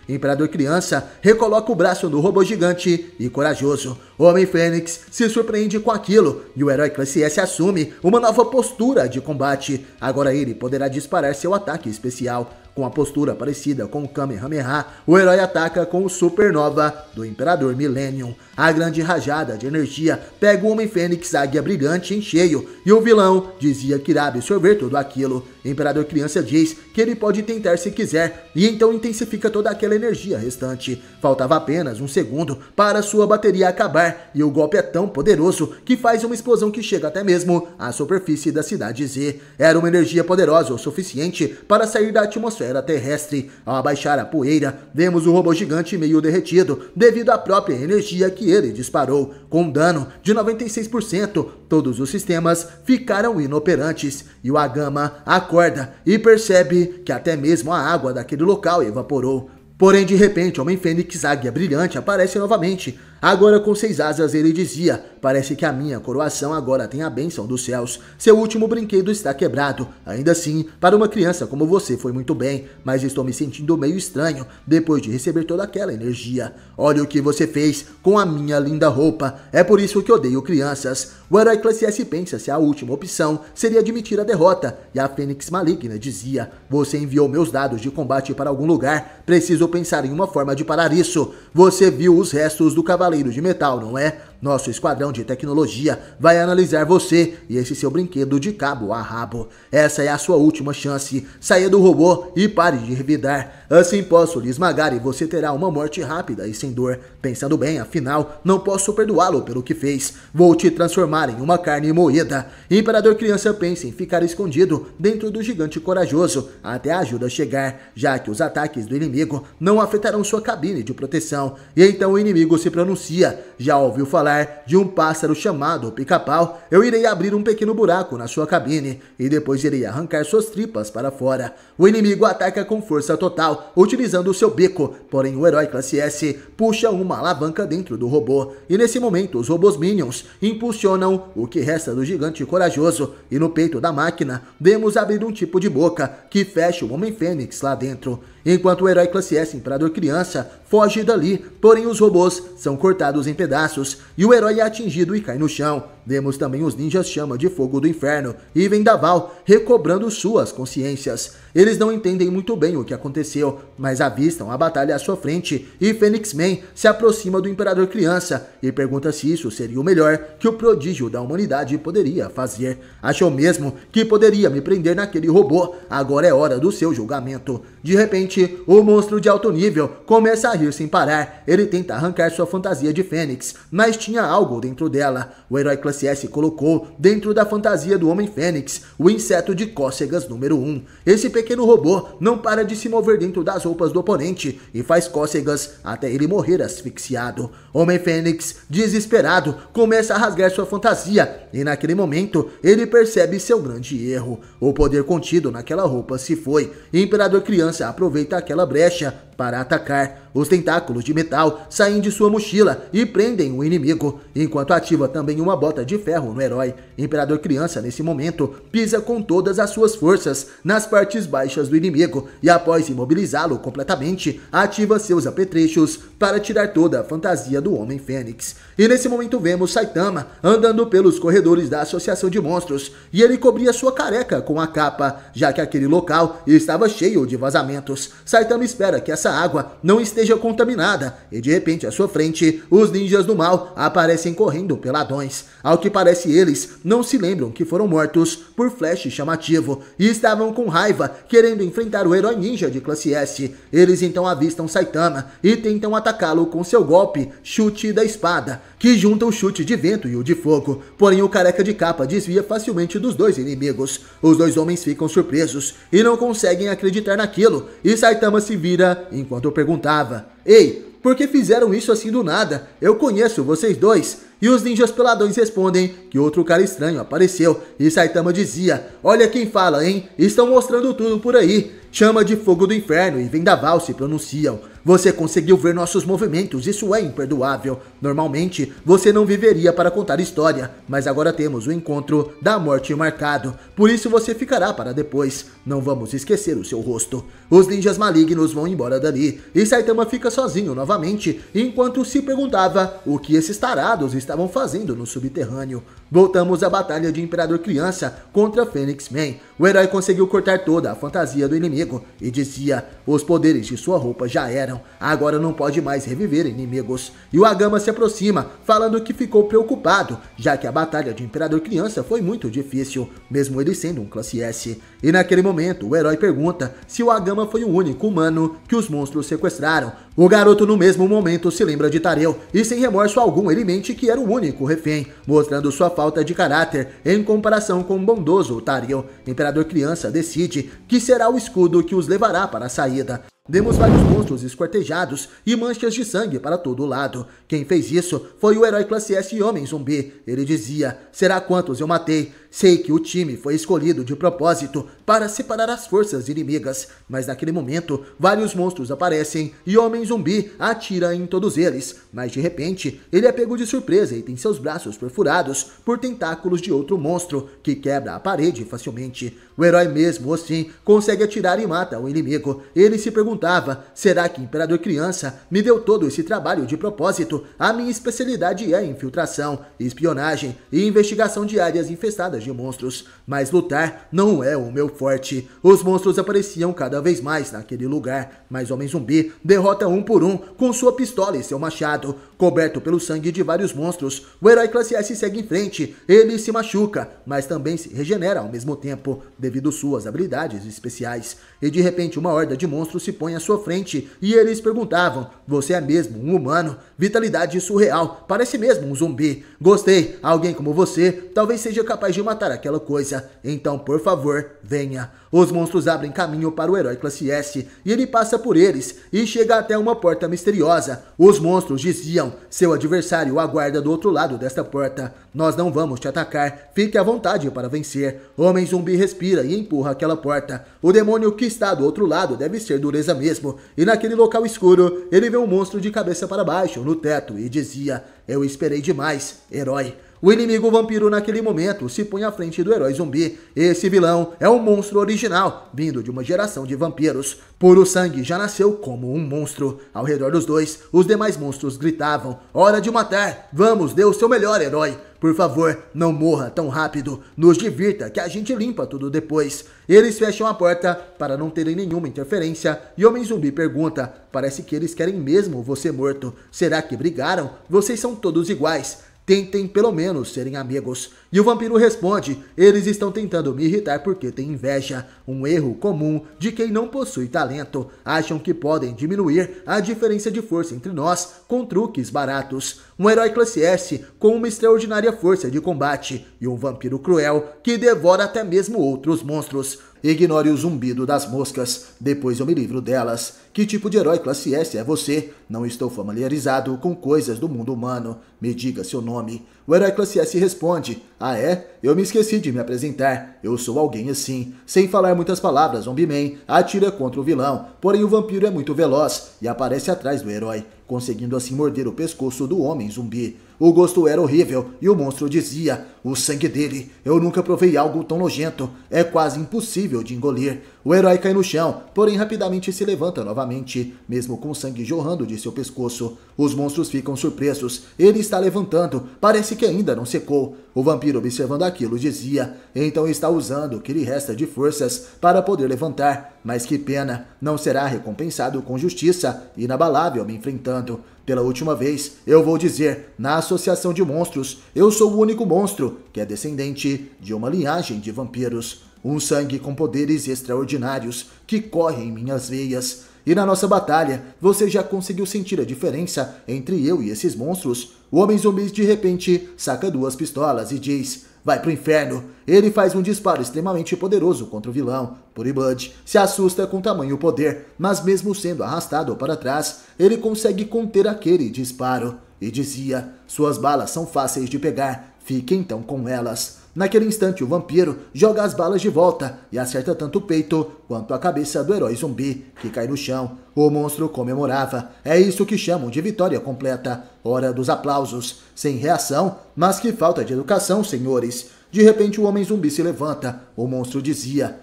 Imperador Criança recoloca o braço do robô gigante e corajoso. O Homem Fênix se surpreende com aquilo e o herói classe S assume uma nova postura de combate. Agora ele poderá disparar seu ataque especial. Com a postura parecida com o Kamehameha, o herói ataca com o Supernova do Imperador Millennium. A grande rajada de energia pega o Homem Fênix Águia Brilhante em cheio e o vilão dizia que irá absorver tudo aquilo. Imperador Criança diz que ele pode tentar se quiser e então intensifica toda aquela energia restante. Faltava apenas um segundo para sua bateria acabar e o golpe é tão poderoso que faz uma explosão que chega até mesmo à superfície da cidade Z. Era uma energia poderosa o suficiente para sair da atmosfera terrestre. Ao abaixar a poeira, vemos o robô gigante meio derretido devido à própria energia que ele disparou. Com um dano de 96%, todos os sistemas ficaram inoperantes e o Agama acorda e percebe que até mesmo a água daquele local evaporou. Porém, de repente, o Homem Fênix Águia Brilhante aparece novamente. Agora com 6 asas ele dizia: parece que a minha coroação agora tem a bênção dos céus. Seu último brinquedo está quebrado. Ainda assim, para uma criança como você foi muito bem, mas estou me sentindo meio estranho depois de receber toda aquela energia. Olha o que você fez com a minha linda roupa. É por isso que odeio crianças. O herói classe S pensa se a última opção seria admitir a derrota, e a Fênix Maligna dizia: você enviou meus dados de combate para algum lugar. Preciso pensar em uma forma de parar isso. Você viu os restos do Cavaleiro de Metal, não é? Nosso esquadrão de tecnologia vai analisar você e esse seu brinquedo de cabo a rabo. Essa é a sua última chance. Saia do robô e pare de revidar. Assim posso lhe esmagar e você terá uma morte rápida e sem dor. Pensando bem, afinal, não posso perdoá-lo pelo que fez. Vou te transformar em uma carne moída. Imperador Criança pensa em ficar escondido dentro do gigante corajoso até a ajuda chegar, já que os ataques do inimigo não afetarão sua cabine de proteção. E então o inimigo se pronuncia. Já ouviu falar de um pássaro chamado Pica-Pau? Eu irei abrir um pequeno buraco na sua cabine e depois irei arrancar suas tripas para fora. O inimigo ataca com força total, utilizando o seu bico, porém o herói classe S puxa uma alavanca dentro do robô, e nesse momento os robôs Minions impulsionam o que resta do gigante corajoso, e no peito da máquina vemos abrir um tipo de boca que fecha o Homem-Fênix lá dentro. Enquanto o herói classe S Imperador Criança foge dali, porém os robôs são cortados em pedaços e o herói é atingido e cai no chão. Vemos também os ninjas Chama de Fogo do Inferno e Vendaval recobrando suas consciências. Eles não entendem muito bem o que aconteceu, mas avistam a batalha à sua frente e Fênix Man se aproxima do Imperador Criança e pergunta se isso seria o melhor que o prodígio da humanidade poderia fazer. Achou mesmo que poderia me prender naquele robô? Agora é hora do seu julgamento. De repente, o monstro de alto nível começa a rir sem parar. Ele tenta arrancar sua fantasia de Fênix, mas tinha algo dentro dela. O herói classe S colocou dentro da fantasia do Homem-Fênix o inseto de cócegas número 1. Esse pequeno robô não para de se mover dentro das roupas do oponente e faz cócegas até ele morrer asfixiado. Homem-Fênix, desesperado, começa a rasgar sua fantasia e naquele momento ele percebe seu grande erro. O poder contido naquela roupa se foi. Imperador Criança aproveita aquela brecha para atacar. Os tentáculos de metal saem de sua mochila e prendem o inimigo, enquanto ativa também uma bota de ferro no herói. Imperador Criança, nesse momento, pisa com todas as suas forças nas partes baixas do inimigo e, após imobilizá-lo completamente, ativa seus apetrechos para tirar toda a fantasia do Homem-Fênix. E nesse momento vemos Saitama andando pelos corredores da Associação de Monstros e ele cobria sua careca com a capa, já que aquele local estava cheio de vazamentos. Saitama espera que essa água não esteja contaminada e de repente à sua frente os ninjas do mal aparecem correndo peladões. Ao que parece eles não se lembram que foram mortos por flash chamativo e estavam com raiva querendo enfrentar o herói ninja de classe S. Eles então avistam Saitama e tentam atacá-lo com seu golpe chute da espada, que junta o chute de vento e o de fogo, porém o careca de capa desvia facilmente dos dois inimigos. Os dois homens ficam surpresos e não conseguem acreditar naquilo e Saitama se vira enquanto perguntava: "Ei, por que fizeram isso assim do nada? Eu conheço vocês dois." E os ninjas peladões respondem que outro cara estranho apareceu e Saitama dizia: "Olha quem fala, hein? Estão mostrando tudo por aí." Chama de Fogo do Inferno e Vendaval se pronunciam: "Você conseguiu ver nossos movimentos, isso é imperdoável. Normalmente, você não viveria para contar história, mas agora temos o encontro da morte marcado. Por isso você ficará para depois. Não vamos esquecer o seu rosto." Os ninjas malignos vão embora dali e Saitama fica sozinho novamente, enquanto se perguntava o que esses tarados estavam fazendo no subterrâneo. Voltamos à batalha de Imperador Criança contra Fênix Man. O herói conseguiu cortar toda a fantasia do inimigo e dizia: "Os poderes de sua roupa já eram, agora não pode mais reviver inimigos." E o Agama se aproxima, falando que ficou preocupado, já que a batalha de Imperador Criança foi muito difícil, mesmo ele sendo um classe S. E naquele momento, o herói pergunta se o Agama foi o único humano que os monstros sequestraram. O garoto no mesmo momento se lembra de Tareu e sem remorso algum ele mente que era o único refém, mostrando sua falta de caráter em comparação com o bondoso Tareu. Imperador Criança decide que será o escudo que os levará para a saída. Vemos vários monstros esquartejados e manchas de sangue para todo lado. Quem fez isso foi o herói classe S Homem Zumbi. Ele dizia: "Será quantos eu matei? Sei que o time foi escolhido de propósito para separar as forças inimigas." Mas naquele momento, vários monstros aparecem e Homem Zumbi atira em todos eles. Mas de repente, ele é pego de surpresa e tem seus braços perfurados por tentáculos de outro monstro, que quebra a parede facilmente. O herói mesmo assim consegue atirar e mata o inimigo. Ele se pergunta perguntava, será que Imperador Criança me deu todo esse trabalho de propósito? A minha especialidade é infiltração, espionagem e investigação de áreas infestadas de monstros, mas lutar não é o meu forte. Os monstros apareciam cada vez mais naquele lugar, mas Homem Zumbi derrota um por um com sua pistola e seu machado. Coberto pelo sangue de vários monstros, o herói classe S segue em frente. Ele se machuca, mas também se regenera ao mesmo tempo, devido suas habilidades especiais. E de repente uma horda de monstros se põe à sua frente e eles perguntavam, você é mesmo um humano? Vitalidade surreal, parece mesmo um zumbi. Gostei, alguém como você talvez seja capaz de matar aquela coisa, então por favor, venha. Os monstros abrem caminho para o herói classe S e ele passa por eles e chega até uma porta misteriosa. Os monstros diziam, seu adversário aguarda do outro lado desta porta. Nós não vamos te atacar, fique à vontade para vencer. Homem Zumbi respira e empurra aquela porta. O demônio que está do outro lado deve ser dureza mesmo. E naquele local escuro, ele vê um monstro de cabeça para baixo no teto e dizia, eu esperei demais, herói. O inimigo vampiro naquele momento se põe à frente do herói zumbi. Esse vilão é um monstro original, vindo de uma geração de vampiros. Puro Sangue já nasceu como um monstro. Ao redor dos dois, os demais monstros gritavam, hora de matar, vamos, dê o seu melhor, herói. Por favor, não morra tão rápido, nos divirta que a gente limpa tudo depois. Eles fecham a porta para não terem nenhuma interferência e Homem Zumbi pergunta, parece que eles querem mesmo você morto. Será que brigaram? Vocês são todos iguais. Tentem pelo menos serem amigos. E o vampiro responde, eles estão tentando me irritar porque têm inveja. Um erro comum de quem não possui talento. Acham que podem diminuir a diferença de força entre nós com truques baratos. Um herói classe S com uma extraordinária força de combate. E um vampiro cruel que devora até mesmo outros monstros. Ignore o zumbido das moscas, depois eu me livro delas. Que tipo de herói classe S é você? Não estou familiarizado com coisas do mundo humano. Me diga seu nome. O herói classe S responde, ah é? Eu me esqueci de me apresentar. Eu sou alguém assim. Sem falar muitas palavras, Zombie-Man atira contra o vilão. Porém o vampiro é muito veloz e aparece atrás do herói, conseguindo assim morder o pescoço do homem zumbi. O gosto era horrível e o monstro dizia, o sangue dele, eu nunca provei algo tão nojento, é quase impossível de engolir. O herói cai no chão, porém rapidamente se levanta novamente, mesmo com sangue jorrando de seu pescoço. Os monstros ficam surpresos, ele está levantando, parece que ainda não secou. O vampiro observando aquilo dizia, então está usando o que lhe resta de forças para poder levantar, mas que pena, não será recompensado com justiça, inabalável me enfrentando. Pela última vez, eu vou dizer, na Associação de Monstros, eu sou o único monstro que é descendente de uma linhagem de vampiros. Um sangue com poderes extraordinários que corre em minhas veias. E na nossa batalha, você já conseguiu sentir a diferença entre eu e esses monstros? O Homem Zumbi de repente saca 2 pistolas e diz, vai pro inferno. Ele faz um disparo extremamente poderoso contra o vilão. Puriblood se assusta com tamanho poder, mas mesmo sendo arrastado para trás, ele consegue conter aquele disparo. E dizia, suas balas são fáceis de pegar, fique então com elas. Naquele instante, o vampiro joga as balas de volta e acerta tanto o peito quanto a cabeça do herói zumbi, que cai no chão. O monstro comemorava. É isso que chamam de vitória completa. Hora dos aplausos. Sem reação, mas que falta de educação, senhores. De repente, o homem zumbi se levanta. O monstro dizia,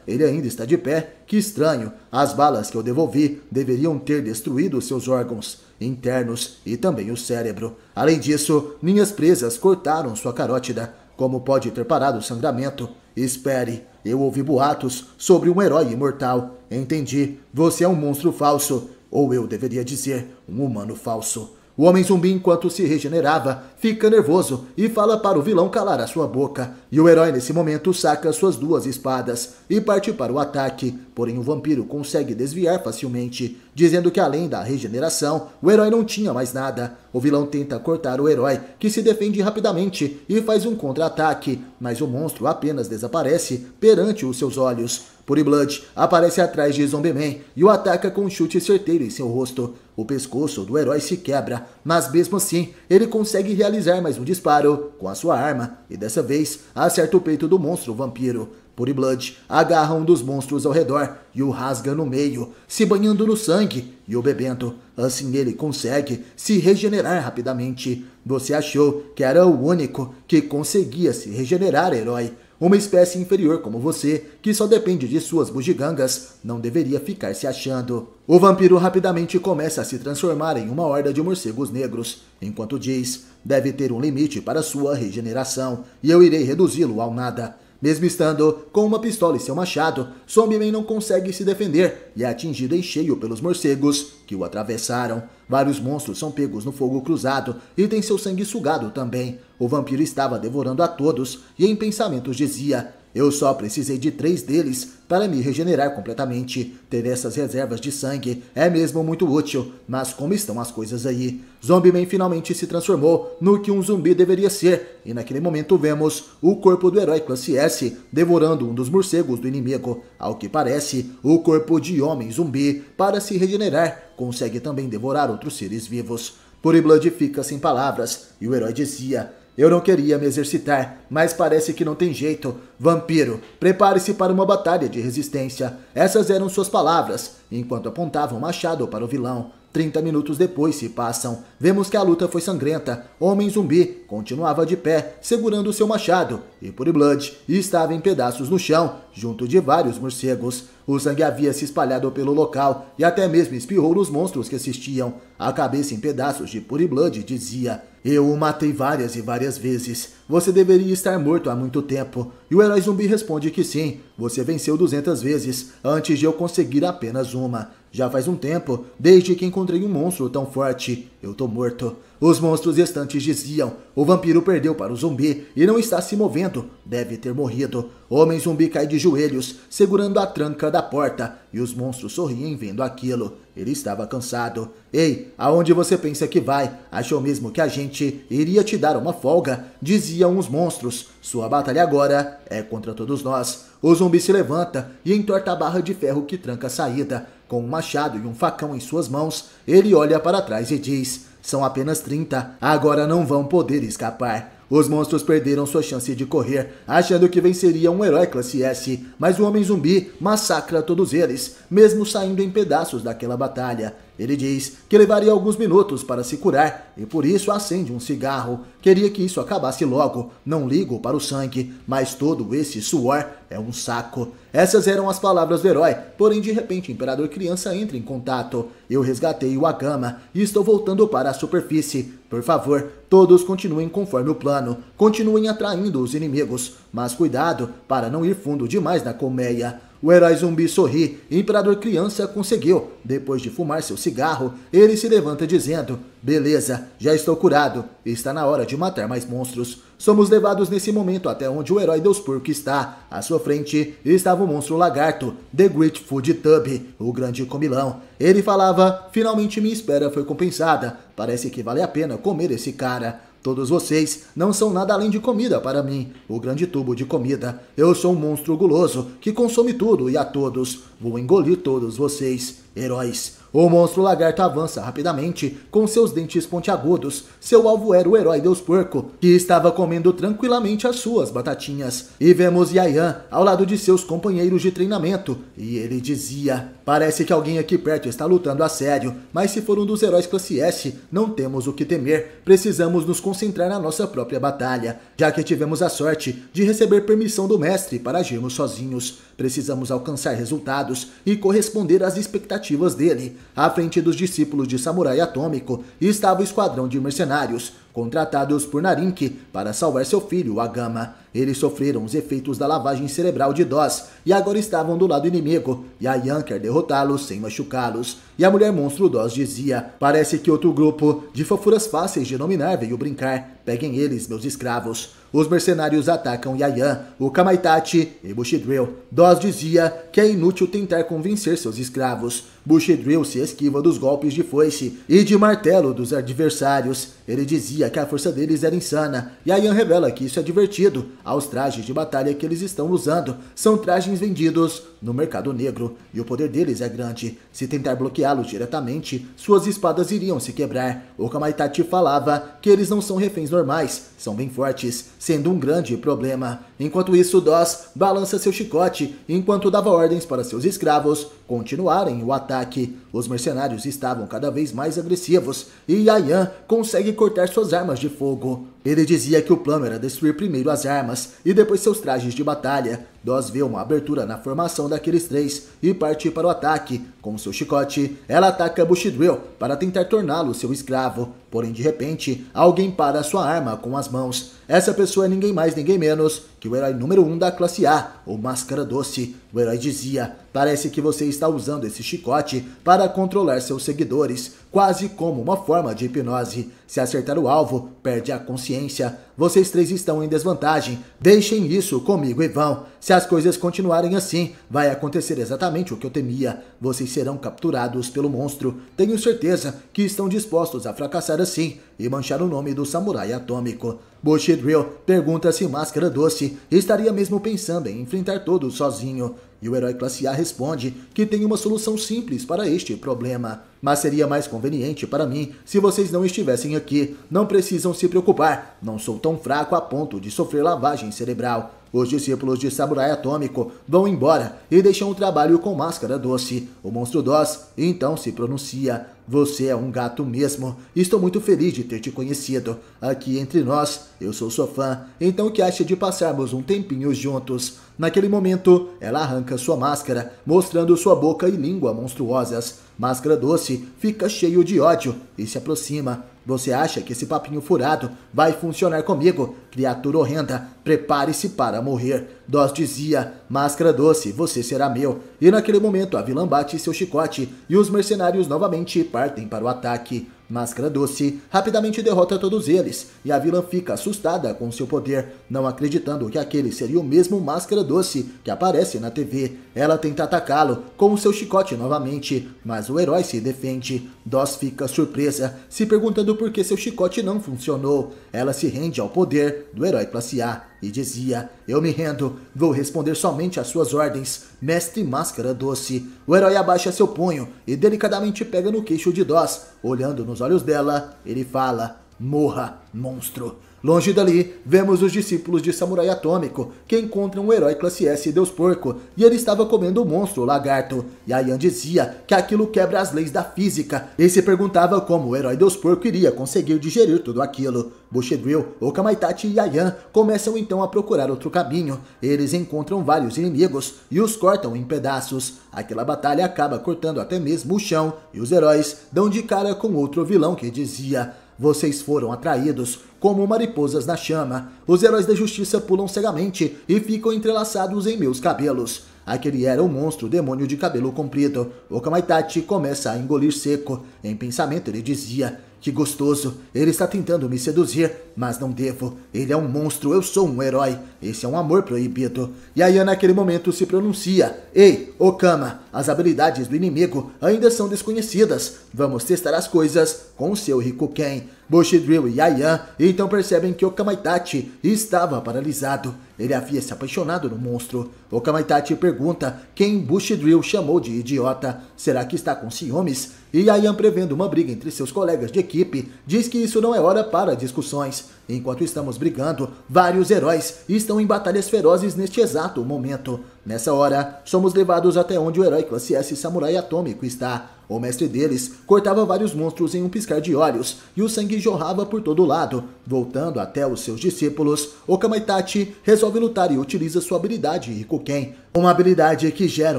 ele ainda está de pé? Que estranho. As balas que eu devolvi deveriam ter destruído seus órgãos internos e também o cérebro. Além disso, minhas presas cortaram sua carótida. Como pode ter parado o sangramento? Espere, eu ouvi boatos sobre um herói imortal. Entendi, você é um monstro falso. Ou eu deveria dizer, um humano falso. O homem zumbi, enquanto se regenerava, fica nervoso e fala para o vilão calar a sua boca. E o herói, nesse momento, saca suas 2 espadas e parte para o ataque. Porém, o vampiro consegue desviar facilmente, dizendo que além da regeneração, o herói não tinha mais nada. O vilão tenta cortar o herói, que se defende rapidamente e faz um contra-ataque, mas o monstro apenas desaparece perante os seus olhos. Puriblood aparece atrás de Zombie-Man e o ataca com um chute certeiro em seu rosto. O pescoço do herói se quebra, mas mesmo assim, ele consegue realizar mais um disparo com a sua arma e dessa vez acerta o peito do monstro vampiro. Puriblood agarra um dos monstros ao redor e o rasga no meio, se banhando no sangue e o bebendo. Assim ele consegue se regenerar rapidamente. Você achou que era o único que conseguia se regenerar, herói? Uma espécie inferior como você, que só depende de suas bugigangas, não deveria ficar se achando. O vampiro rapidamente começa a se transformar em uma horda de morcegos negros, enquanto diz, deve ter um limite para sua regeneração, e eu irei reduzi-lo ao nada. Mesmo estando com uma pistola e seu machado, Zombieman não consegue se defender e é atingido em cheio pelos morcegos que o atravessaram. Vários monstros são pegos no fogo cruzado e têm seu sangue sugado também. O vampiro estava devorando a todos e em pensamentos dizia: eu só precisei de 3 deles para me regenerar completamente. Ter essas reservas de sangue é mesmo muito útil, mas como estão as coisas aí? Zombieman finalmente se transformou no que um zumbi deveria ser, e naquele momento vemos o corpo do herói classe S devorando um dos morcegos do inimigo. Ao que parece, o corpo de homem zumbi, para se regenerar, consegue também devorar outros seres vivos. Puriblood fica sem palavras, e o herói dizia: eu não queria me exercitar, mas parece que não tem jeito. Vampiro, prepare-se para uma batalha de resistência. Essas eram suas palavras, enquanto apontavam o machado para o vilão. 30 minutos depois se passam. Vemos que a luta foi sangrenta. Homem zumbi continuava de pé, segurando seu machado, e Puriblood estava em pedaços no chão, junto de vários morcegos. O sangue havia se espalhado pelo local e até mesmo espirrou nos monstros que assistiam. A cabeça em pedaços de Puriblood dizia: eu o matei várias e várias vezes. Você deveria estar morto há muito tempo. E o herói zumbi responde que sim. Você venceu 200 vezes, antes de eu conseguir apenas uma. Já faz um tempo, desde que encontrei um monstro tão forte. Eu tô morto. Os monstros restantes diziam: o vampiro perdeu para o zumbi e não está se movendo. Deve ter morrido. O homem zumbi cai de joelhos, segurando a tranca da porta, e os monstros sorriem vendo aquilo. Ele estava cansado. Ei, aonde você pensa que vai? Achou mesmo que a gente iria te dar uma folga? Diziam os monstros. Sua batalha agora é contra todos nós. O zumbi se levanta e entorta a barra de ferro que tranca a saída. Com um machado e um facão em suas mãos, ele olha para trás e diz: são apenas 30, agora não vão poder escapar. Os monstros perderam sua chance de correr, achando que venceriam um herói classe S, mas o homem zumbi massacra todos eles, mesmo saindo em pedaços daquela batalha. Ele diz que levaria alguns minutos para se curar e por isso acende um cigarro. Queria que isso acabasse logo. Não ligo para o sangue, mas todo esse suor é um saco. Essas eram as palavras do herói, porém de repente o Imperador Criança entra em contato. Eu resgatei o Agama e estou voltando para a superfície. Por favor, todos continuem conforme o plano. Continuem atraindo os inimigos, mas cuidado para não ir fundo demais na colmeia. O herói zumbi sorri e Imperador Criança conseguiu. Depois de fumar seu cigarro, ele se levanta dizendo: beleza, já estou curado. Está na hora de matar mais monstros. Somos levados nesse momento até onde o herói Deus Porco está. À sua frente estava o monstro lagarto, The Great Food Tub, o grande comilão. Ele falava: finalmente minha espera foi compensada. Parece que vale a pena comer esse cara. Todos vocês não são nada além de comida para mim, o grande tubo de comida. Eu sou um monstro guloso que consome tudo e a todos. Vou engolir todos vocês, heróis. O monstro lagarto avança rapidamente com seus dentes pontiagudos. Seu alvo era o herói Deus Porco, que estava comendo tranquilamente as suas batatinhas. E vemos Yayan ao lado de seus companheiros de treinamento. E ele dizia: parece que alguém aqui perto está lutando a sério, mas se for um dos heróis classe S, não temos o que temer. Precisamos nos concentrar na nossa própria batalha, já que tivemos a sorte de receber permissão do mestre para agirmos sozinhos. Precisamos alcançar resultados e corresponder às expectativas dele. À frente dos discípulos de Samurai Atômico estava o esquadrão de mercenários, contratados por Narink para salvar seu filho, Agama. Eles sofreram os efeitos da lavagem cerebral de DOS e agora estavam do lado inimigo, e a Yan quer derrotá-los sem machucá-los. E a mulher monstro DOS dizia: parece que outro grupo de fofuras fáceis de nominar veio brincar. Peguem eles, meus escravos. Os mercenários atacam Yayan, o Kamaitachi e Bushido. DOS dizia que é inútil tentar convencer seus escravos. Bushido se esquiva dos golpes de foice e de martelo dos adversários. Ele dizia que a força deles era insana, e Yayan revela que isso é divertido. Aos trajes de batalha que eles estão usando são trajes vendidos no mercado negro, e o poder deles é grande. Se tentar bloqueá-los diretamente, suas espadas iriam se quebrar. O Kamaitachi falava que eles não são reféns normais, são bem fortes, sendo um grande problema. Enquanto isso, Doss balança seu chicote, enquanto dava ordens para seus escravos continuarem o ataque. Os mercenários estavam cada vez mais agressivos, e Yayan consegue cortar suas armas de fogo. Ele dizia que o plano era destruir primeiro as armas e depois seus trajes de batalha. Doss vê uma abertura na formação daqueles três e parte para o ataque. Com seu chicote, ela ataca Bushido para tentar torná-lo seu escravo. Porém, de repente, alguém para sua arma com as mãos. Essa pessoa é ninguém mais, ninguém menos que o herói número 1 da classe A, o Máscara Doce. O herói dizia: parece que você está usando esse chicote para controlar seus seguidores, quase como uma forma de hipnose. Se acertar o alvo, perde a consciência. Vocês três estão em desvantagem. Deixem isso comigo e vão. Se as coisas continuarem assim, vai acontecer exatamente o que eu temia. Vocês serão capturados pelo monstro. Tenho certeza que estão dispostos a fracassar assim e manchar o nome do samurai atômico. Bushido pergunta se Máscara Doce estaria mesmo pensando em enfrentar todos sozinho. E o herói classe A responde que tem uma solução simples para este problema. Mas seria mais conveniente para mim se vocês não estivessem aqui. Não precisam se preocupar. Não sou tão fraco a ponto de sofrer lavagem cerebral. Os discípulos de Samurai Atômico vão embora e deixam o trabalho com Máscara Doce. O monstro Doss então se pronuncia: você é um gato mesmo. Estou muito feliz de ter te conhecido. Aqui entre nós, eu sou sua fã. Então o que acha de passarmos um tempinho juntos? Naquele momento, ela arranca sua máscara, mostrando sua boca e língua monstruosas. Máscara Doce fica cheio de ódio e se aproxima. Você acha que esse papinho furado vai funcionar comigo? Criatura horrenda, prepare-se para morrer. Doss dizia: Máscara Doce, você será meu. E naquele momento a vilã bate seu chicote e os mercenários novamente partem para o ataque. Máscara Doce rapidamente derrota todos eles e a vilã fica assustada com seu poder, não acreditando que aquele seria o mesmo Máscara Doce que aparece na TV. Ela tenta atacá-lo com seu chicote novamente, mas o herói se defende. Doss fica surpresa, se perguntando por que seu chicote não funcionou. Ela se rende ao poder do herói classe A e dizia: eu me rendo, vou responder somente às suas ordens, mestre Máscara Doce. O herói abaixa seu punho e delicadamente pega no queixo de Doss. Olhando nos olhos dela, ele fala: morra, monstro. Longe dali, vemos os discípulos de Samurai Atômico, que encontram o herói classe S Deus Porco, e ele estava comendo o monstro, o lagarto. Yayan dizia que aquilo quebra as leis da física, e se perguntava como o herói Deus Porco iria conseguir digerir tudo aquilo. Bushido, o Kamaitachi e Yayan começam então a procurar outro caminho. Eles encontram vários inimigos e os cortam em pedaços. Aquela batalha acaba cortando até mesmo o chão, e os heróis dão de cara com outro vilão que dizia: vocês foram atraídos como mariposas na chama. Os heróis da justiça pulam cegamente e ficam entrelaçados em meus cabelos. Aquele era o monstro demônio de cabelo comprido. O Kamaitachi começa a engolir seco. Em pensamento ele dizia: que gostoso, ele está tentando me seduzir, mas não devo. Ele é um monstro, eu sou um herói. Esse é um amor proibido. E aí naquele momento se pronuncia: ei, Okama, as habilidades do inimigo ainda são desconhecidas. Vamos testar as coisas com seu Rikuken. Bushido e Yayan então percebem que o Kamaitachi estava paralisado. Ele havia se apaixonado no monstro. O Kamaitachi pergunta quem Bushido chamou de idiota. Será que está com ciúmes? E Yayan, prevendo uma briga entre seus colegas de equipe, diz que isso não é hora para discussões. Enquanto estamos brigando, vários heróis estão em batalhas ferozes neste exato momento. Nessa hora, somos levados até onde o herói classe S Samurai Atômico está. O mestre deles cortava vários monstros em um piscar de olhos e o sangue jorrava por todo lado. Voltando até os seus discípulos, o Kamaitachi resolve lutar e utiliza sua habilidade Rikuken, uma habilidade que gera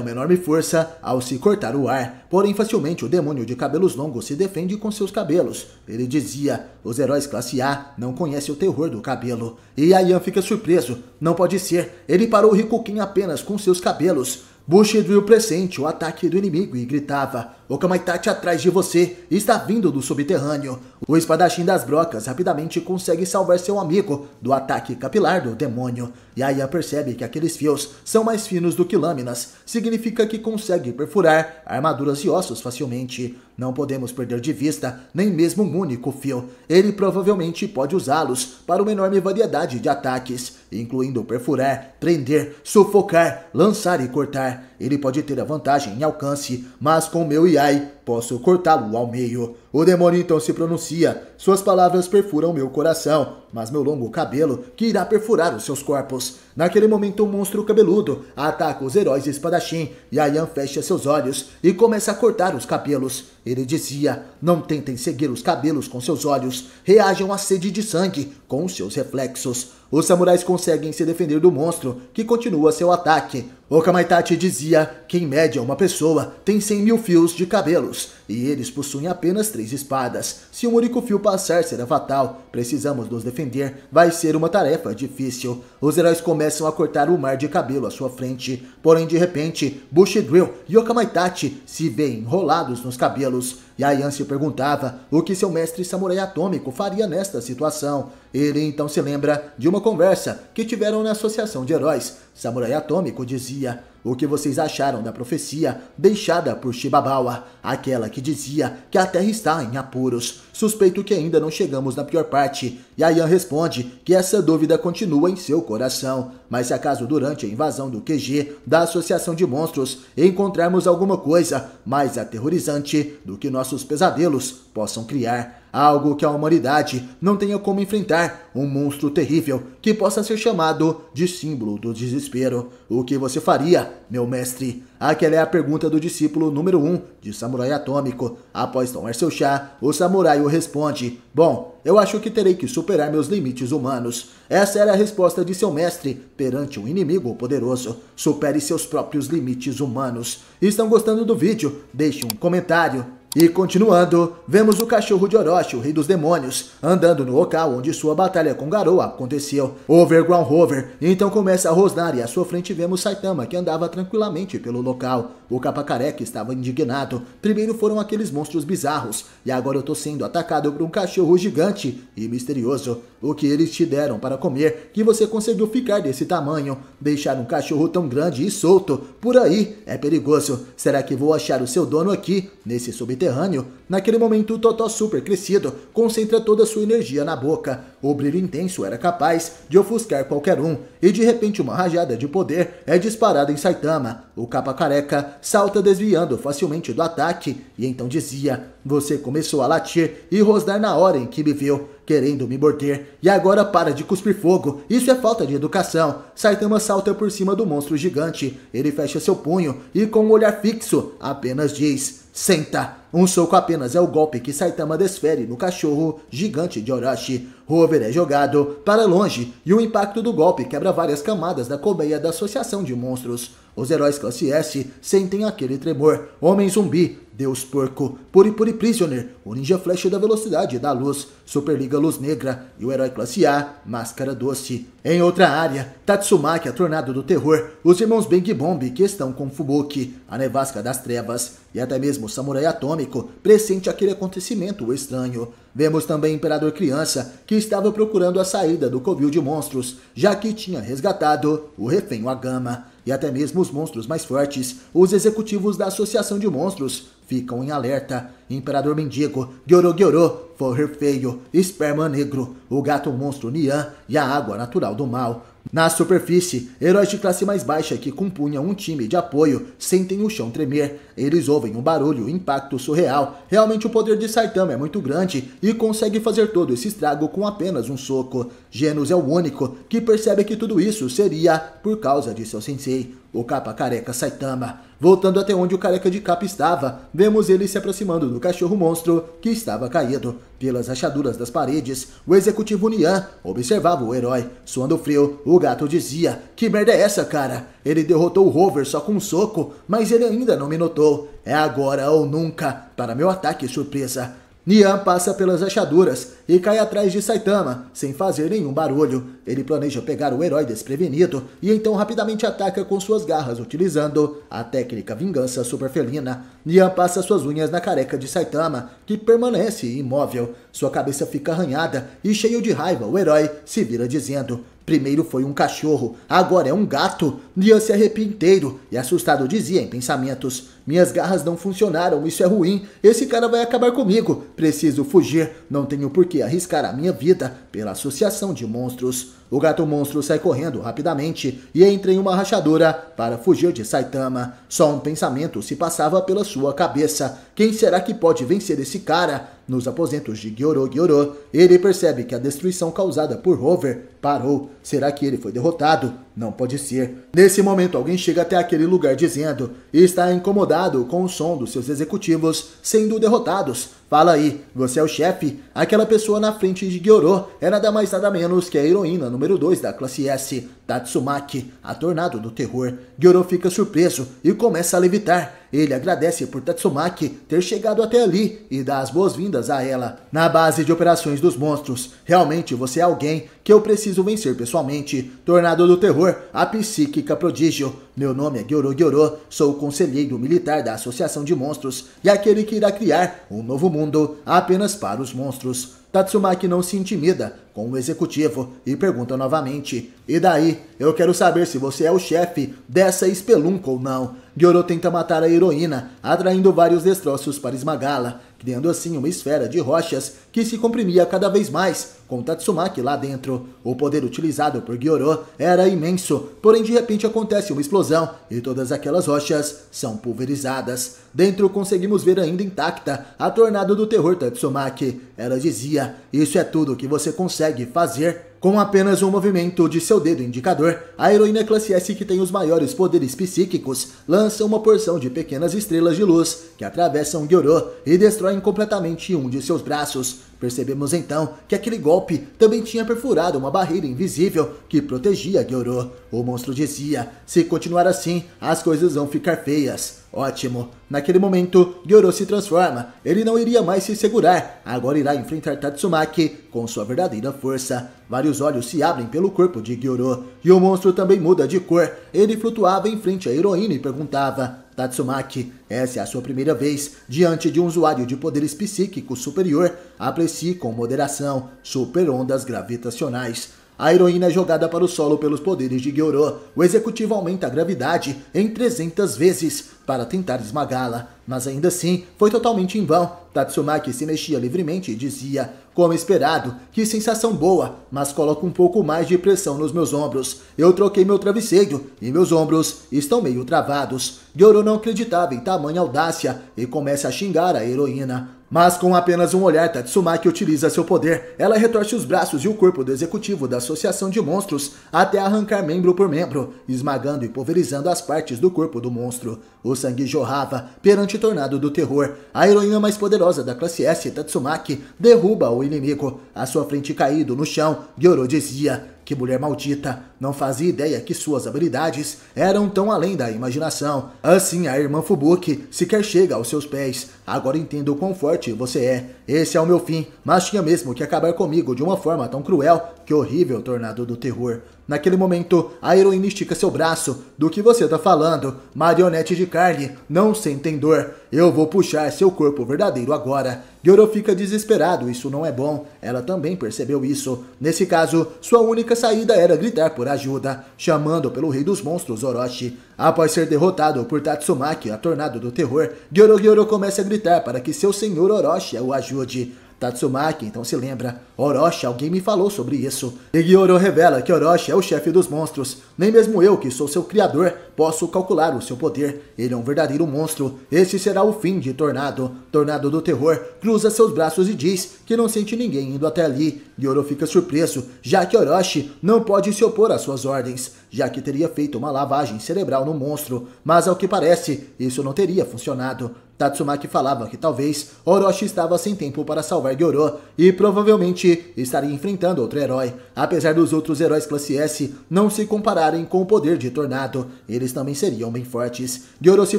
uma enorme força ao se cortar o ar. Porém, facilmente o demônio de cabelos longos se defende com seus cabelos. Ele dizia: os heróis classe A não conhecem o terror do cabelo. E Yayan fica surpreso. Não pode ser, ele parou o Rikuken apenas com seus cabelos. Bushido pressente o ataque do inimigo e gritava: O Kamaitachi atrás de você, está vindo do subterrâneo. O espadachim das brocas rapidamente consegue salvar seu amigo do ataque capilar do demônio. E Aya percebe que aqueles fios são mais finos do que lâminas. Significa que consegue perfurar armaduras e ossos facilmente. Não podemos perder de vista nem mesmo um único fio. Ele provavelmente pode usá-los para uma enorme variedade de ataques, incluindo perfurar, prender, sufocar, lançar e cortar. Ele pode ter a vantagem em alcance, mas com meu Iai posso cortá-lo ao meio. O demônio então se pronuncia. Suas palavras perfuram meu coração, mas meu longo cabelo que irá perfurar os seus corpos. Naquele momento, um monstro cabeludo ataca os heróis espadachim e Ayan fecha seus olhos e começa a cortar os cabelos. Ele dizia: não tentem seguir os cabelos com seus olhos, reajam à sede de sangue com os seus reflexos. Os samurais conseguem se defender do monstro, que continua seu ataque. O Kamaitachi dizia que em média uma pessoa tem 100.000 fios de cabelos, e eles possuem apenas 3 espadas. Se um único fio passar será fatal, precisamos nos defender, vai ser uma tarefa difícil. Os heróis começam a cortar o mar de cabelo à sua frente, porém de repente, Bushido e o Kamaitachi se veem enrolados nos cabelos. E Ayan se perguntava o que seu mestre samurai atômico faria nesta situação. Ele então se lembra de uma conversa que tiveram na Associação de Heróis. Samurai Atômico dizia: o que vocês acharam da profecia deixada por Shibabawa, aquela que dizia que a Terra está em apuros? Suspeito que ainda não chegamos na pior parte. E Ayan responde que essa dúvida continua em seu coração, mas se acaso durante a invasão do QG da Associação de Monstros encontrarmos alguma coisa mais aterrorizante do que nossos pesadelos possam criar, algo que a humanidade não tenha como enfrentar, um monstro terrível que possa ser chamado de símbolo do desespero. O que você faria, meu mestre? Aquela é a pergunta do discípulo número 1 de Samurai Atômico. Após tomar seu chá, o samurai o responde: bom, eu acho que terei que superar meus limites humanos. Essa era a resposta de seu mestre perante um inimigo poderoso. Supere seus próprios limites humanos. Estão gostando do vídeo? Deixe um comentário. E continuando, vemos o cachorro de Orochi, o rei dos demônios, andando no local onde sua batalha com Garou aconteceu. Overground Rover então começa a rosnar e à sua frente vemos Saitama, que andava tranquilamente pelo local. O capa careca estava indignado. Primeiro foram aqueles monstros bizarros, e agora eu tô sendo atacado por um cachorro gigante e misterioso. O que eles te deram para comer que você conseguiu ficar desse tamanho? Deixar um cachorro tão grande e solto por aí é perigoso. Será que vou achar o seu dono aqui, nesse subterrâneo? Naquele momento, o Totó super crescido concentra toda a sua energia na boca. O brilho intenso era capaz de ofuscar qualquer um, e de repente uma rajada de poder é disparada em Saitama. O capa careca salta desviando facilmente do ataque, e então dizia: você começou a latir e rosnar na hora em que me viu, querendo me morder, e agora para de cuspir fogo, isso é falta de educação. Saitama salta por cima do monstro gigante, ele fecha seu punho e com um olhar fixo apenas diz: senta! Um soco apenas é o golpe que Saitama desfere no cachorro gigante de Orochi. Rover é jogado para longe e o impacto do golpe quebra várias camadas da colmeia da Associação de Monstros. Os heróis classe S sentem aquele tremor. Homem zumbi, Deus porco, Puri Puri Prisoner, o ninja flash da velocidade da luz, Superliga Luz Negra e o herói classe A, Máscara Doce. Em outra área, Tatsumaki, a Tornado do Terror, os irmãos Bang Bomb que estão com Fubuki, a Nevasca das Trevas, e até mesmo o Samurai Atômico pressente aquele acontecimento estranho. Vemos também Imperador Criança, que estava procurando a saída do covil de monstros, já que tinha resgatado o refém Wagama. E até mesmo os monstros mais fortes, os executivos da Associação de Monstros, ficam em alerta. Imperador Mendigo, Gyoro, Forrer Feio, Esperma Negro, o Gato Monstro Nian e a Água Natural do Mal. Na superfície, heróis de classe mais baixa que compunham um time de apoio sentem o chão tremer. Eles ouvem um barulho, um impacto surreal. Realmente o poder de Saitama é muito grande e consegue fazer todo esse estrago com apenas um soco. Genos é o único que percebe que tudo isso seria por causa de seu sensei, o capa careca Saitama. Voltando até onde o careca de capa estava, vemos ele se aproximando do cachorro monstro que estava caído. Pelas rachaduras das paredes, o executivo Nian observava o herói. Suando frio, o gato dizia: que merda é essa, cara? Ele derrotou o Rover só com um soco, mas ele ainda não me notou. É agora ou nunca para meu ataque surpresa. Nian passa pelas rachaduras e cai atrás de Saitama, sem fazer nenhum barulho. Ele planeja pegar o herói desprevenido e então rapidamente ataca com suas garras, utilizando a técnica vingança superfelina. Nian passa suas unhas na careca de Saitama, que permanece imóvel. Sua cabeça fica arranhada e cheio de raiva, o herói se vira dizendo: primeiro foi um cachorro, agora é um gato. Nian se arrepia inteiro e assustado dizia em pensamentos: minhas garras não funcionaram, isso é ruim, esse cara vai acabar comigo, preciso fugir, não tenho por que arriscar a minha vida pela associação de monstros. O gato monstro sai correndo rapidamente e entra em uma rachadura para fugir de Saitama. Só um pensamento se passava pela sua cabeça: quem será que pode vencer esse cara? Nos aposentos de Gyoro, ele percebe que a destruição causada por Hover parou. Será que ele foi derrotado? Não pode ser. Nesse momento, alguém chega até aquele lugar dizendo: está incomodado com o som dos seus executivos sendo derrotados. Fala aí, você é o chefe? Aquela pessoa na frente de Gyoro é nada mais nada menos que a heroína número 2 da classe S, Tatsumaki, a Tornado do Terror. Gyoro fica surpreso e começa a levitar. Ele agradece por Tatsumaki ter chegado até ali e dá as boas-vindas a ela. Na base de operações dos monstros, realmente você é alguém que eu preciso vencer pessoalmente. Tornado do Terror, a psíquica prodígio. Meu nome é Gyoro, sou o conselheiro militar da Associação de Monstros e aquele que irá criar um novo mundo apenas para os monstros. Tatsumaki não se intimida com o executivo e pergunta novamente: e daí? Eu quero saber se você é o chefe dessa espelunca ou não. Gyoro tenta matar a heroína, atraindo vários destroços para esmagá-la, criando assim uma esfera de rochas que se comprimia cada vez mais, com Tatsumaki lá dentro. O poder utilizado por Gyoro era imenso, porém de repente acontece uma explosão e todas aquelas rochas são pulverizadas. Dentro conseguimos ver ainda intacta a Tornado do Terror Tatsumaki. Ela dizia: isso é tudo que você consegue fazer. Com apenas um movimento de seu dedo indicador, a heroína classe S, que tem os maiores poderes psíquicos, lança uma porção de pequenas estrelas de luz que atravessam Gyoro e destroem completamente um de seus braços. Percebemos então que aquele golpe também tinha perfurado uma barreira invisível que protegia Gyoro. O monstro dizia: se continuar assim, as coisas vão ficar feias. Ótimo. Naquele momento, Gyoro se transforma. Ele não iria mais se segurar. Agora irá enfrentar Tatsumaki com sua verdadeira força. Vários olhos se abrem pelo corpo de Gyoro. E o monstro também muda de cor. Ele flutuava em frente à heroína e perguntava: Tatsumaki, essa é a sua primeira vez diante de um usuário de poderes psíquicos superior. Aprecie com moderação. Super ondas gravitacionais. A heroína é jogada para o solo pelos poderes de Gyoro. O executivo aumenta a gravidade em 300 vezes para tentar esmagá-la, mas ainda assim foi totalmente em vão. Tatsumaki se mexia livremente e dizia: como esperado, que sensação boa, mas coloca um pouco mais de pressão nos meus ombros. Eu troquei meu travesseiro e meus ombros estão meio travados. Gyoro não acreditava em tamanha audácia e começa a xingar a heroína. Mas com apenas um olhar, Tatsumaki utiliza seu poder. Ela retorce os braços e o corpo do executivo da Associação de Monstros até arrancar membro por membro, esmagando e pulverizando as partes do corpo do monstro. O sangue jorrava perante o Tornado do Terror. A heroína mais poderosa da classe S, Tatsumaki, derruba o inimigo. À sua frente caído no chão, Gyoro dizia: que mulher maldita, não fazia ideia que suas habilidades eram tão além da imaginação. Assim a irmã Fubuki sequer chega aos seus pés. Agora entendo o quão forte você é. Esse é o meu fim, mas tinha mesmo que acabar comigo de uma forma tão cruel. Que horrível, Tornado do Terror. Naquele momento, a heroína estica seu braço. Do que você tá falando? Marionete de carne, não sentem dor. Eu vou puxar seu corpo verdadeiro agora. Gyoro fica desesperado, isso não é bom. Ela também percebeu isso. Nesse caso, sua única saída era gritar por ajuda, chamando pelo rei dos monstros, Orochi. Após ser derrotado por Tatsumaki, a Tornado do Terror, Gyoro começa a gritar para que seu senhor Orochi o ajude. Tatsumaki então se lembra: Orochi, alguém me falou sobre isso. E Gyoro revela que Orochi é o chefe dos monstros. Nem mesmo eu, que sou seu criador, posso calcular o seu poder. Ele é um verdadeiro monstro. Esse será o fim de Tornado. Tornado do Terror cruza seus braços e diz que não sente ninguém indo até ali. Gyoro fica surpreso, já que Orochi não pode se opor às suas ordens. já que teria feito uma lavagem cerebral no monstro, mas ao que parece, isso não teria funcionado. Tatsumaki falava que talvez Orochi estava sem tempo para salvar Gyoro e provavelmente estaria enfrentando outro herói. Apesar dos outros heróis classe S não se compararem com o poder de Tornado, eles também seriam bem fortes. Gyoro se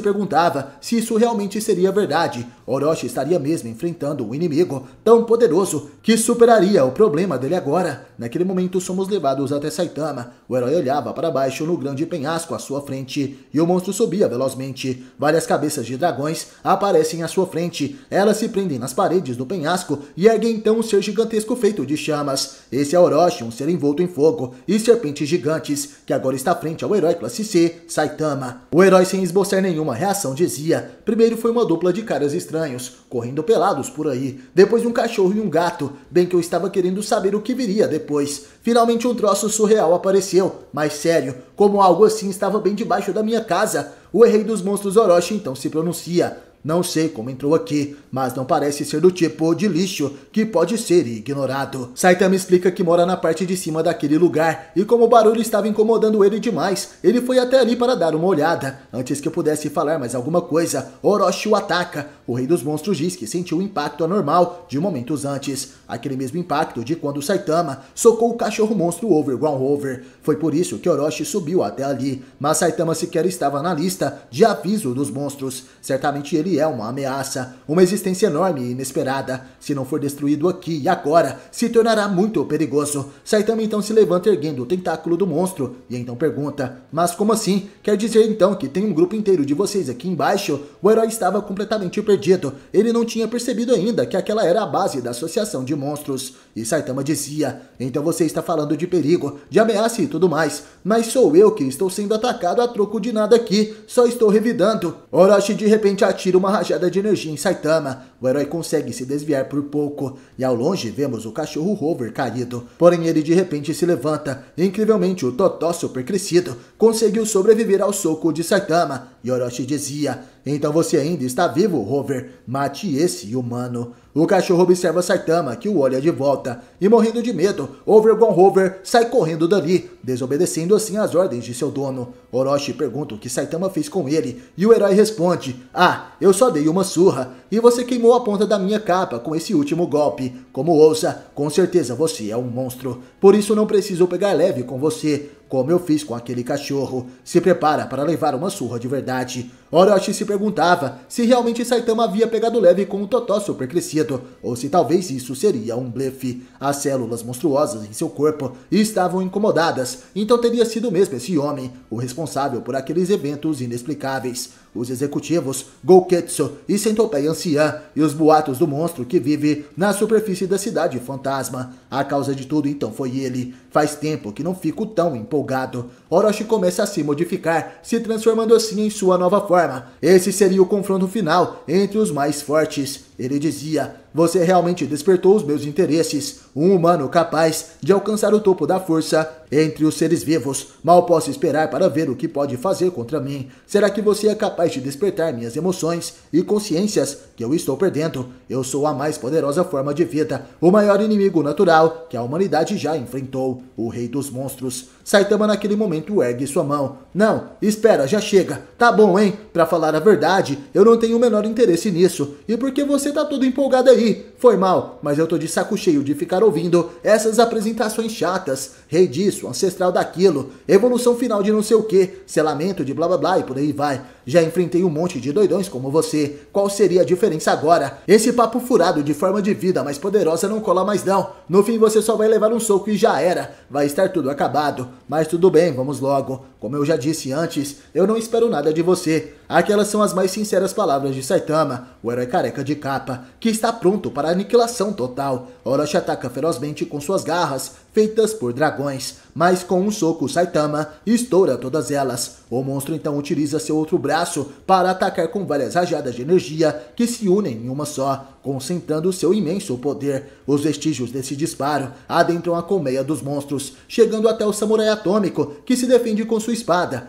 perguntava se isso realmente seria verdade. Orochi estaria mesmo enfrentando um inimigo tão poderoso que superaria o problema dele agora. Naquele momento somos levados até Saitama. O herói olhava para baixo no grande penhasco à sua frente e o monstro subia velozmente. Várias cabeças de dragões aparecem à sua frente. Elas se prendem nas paredes do penhasco e erguem então um ser gigantesco feito de chamas. Esse é Orochi, um ser envolto em fogo e serpentes gigantes, que agora está frente ao herói classe C, Saitama. O herói, sem esboçar nenhuma reação, dizia: primeiro foi uma dupla de caras estranhos, correndo pelados por aí, depois um cachorro e um gato, bem que eu estava querendo saber o que viria depois. Finalmente um troço surreal apareceu, mas sério, como algo assim estava bem debaixo da minha casa. O rei dos monstros Orochi então se pronuncia: não sei como entrou aqui, mas não parece ser do tipo de lixo que pode ser ignorado. Saitama explica que mora na parte de cima daquele lugar e como o barulho estava incomodando ele demais, ele foi até ali para dar uma olhada. Antes que eu pudesse falar mais alguma coisa, Orochi o ataca. O rei dos monstros diz que sentiu o impacto anormal de momentos antes. Aquele mesmo impacto de quando Saitama socou o cachorro monstro Overgrown Rover. Foi por isso que Orochi subiu até ali, mas Saitama sequer estava na lista de aviso dos monstros. Certamente ele é uma ameaça, uma existência enorme e inesperada. Se não for destruído aqui e agora, se tornará muito perigoso. Saitama então se levanta erguendo o tentáculo do monstro e então pergunta: mas como assim? Quer dizer então que tem um grupo inteiro de vocês aqui embaixo? O herói estava completamente perdido. Ele não tinha percebido ainda que aquela era a base da associação de monstros. E Saitama dizia: então você está falando de perigo, de ameaça e tudo mais, mas sou eu que estou sendo atacado a troco de nada aqui, só estou revidando. Orochi de repente atira uma rajada de energia em Saitama. O herói consegue se desviar por pouco e ao longe vemos o cachorro Rover caído. Porém ele de repente se levanta. Incrivelmente o Totó super crescido conseguiu sobreviver ao soco de Saitama e Orochi dizia: então você ainda está vivo, Rover, mate esse humano. O cachorro observa Saitama, que o olha de volta, e morrendo de medo, Overgrown Rover sai correndo dali, desobedecendo assim as ordens de seu dono. Orochi pergunta o que Saitama fez com ele, e o herói responde: ah, eu só dei uma surra, e você queimou a ponta da minha capa com esse último golpe. Como ousa, com certeza você é um monstro, por isso não preciso pegar leve com você, como eu fiz com aquele cachorro. Se prepara para levar uma surra de verdade. Orochi se perguntava se realmente Saitama havia pegado leve com o Totó super crescido, ou se talvez isso seria um blefe. As células monstruosas em seu corpo estavam incomodadas, então teria sido mesmo esse homem o responsável por aqueles eventos inexplicáveis. Os executivos, Gouketsu e Centopeia Anciã e os boatos do monstro que vive na superfície da cidade fantasma. A causa de tudo então foi ele. Faz tempo que não fico tão empolgado. Orochi começa a se modificar, se transformando assim em sua nova forma. Esse seria o confronto final entre os mais fortes. Ele dizia: você realmente despertou os meus interesses. Um humano capaz de alcançar o topo da força entre os seres vivos. Mal posso esperar para ver o que pode fazer contra mim. Será que você é capaz de despertar minhas emoções e consciências que eu estou perdendo? Eu sou a mais poderosa forma de vida, o maior inimigo natural que a humanidade já enfrentou, o rei dos monstros. Saitama naquele momento ergue sua mão. Não, espera, já chega. Tá bom, hein? Pra falar a verdade, eu não tenho o menor interesse nisso. E por que você tá todo empolgado aí? Foi mal, mas eu tô de saco cheio de ficar ouvindo essas apresentações chatas. Rei disso, ancestral daquilo, evolução final de não sei o que, selamento de blá blá blá e por aí vai. Já enfrentei um monte de doidões como você. Qual seria a diferença agora? Esse papo furado de forma de vida mais poderosa não cola mais não. No fim você só vai levar um soco e já era. Vai estar tudo acabado. Mas tudo bem, vamos logo. Como eu já disse antes, eu não espero nada de você. Aquelas são as mais sinceras palavras de Saitama, o herói careca de capa, que está pronto para a aniquilação total. Orochi ataca ferozmente com suas garras, feitas por dragões, mas com um soco Saitama estoura todas elas. O monstro então utiliza seu outro braço para atacar com várias rajadas de energia que se unem em uma só, concentrando seu imenso poder. Os vestígios desse disparo adentram a colmeia dos monstros, chegando até o samurai atômico, que se defende com sua espada,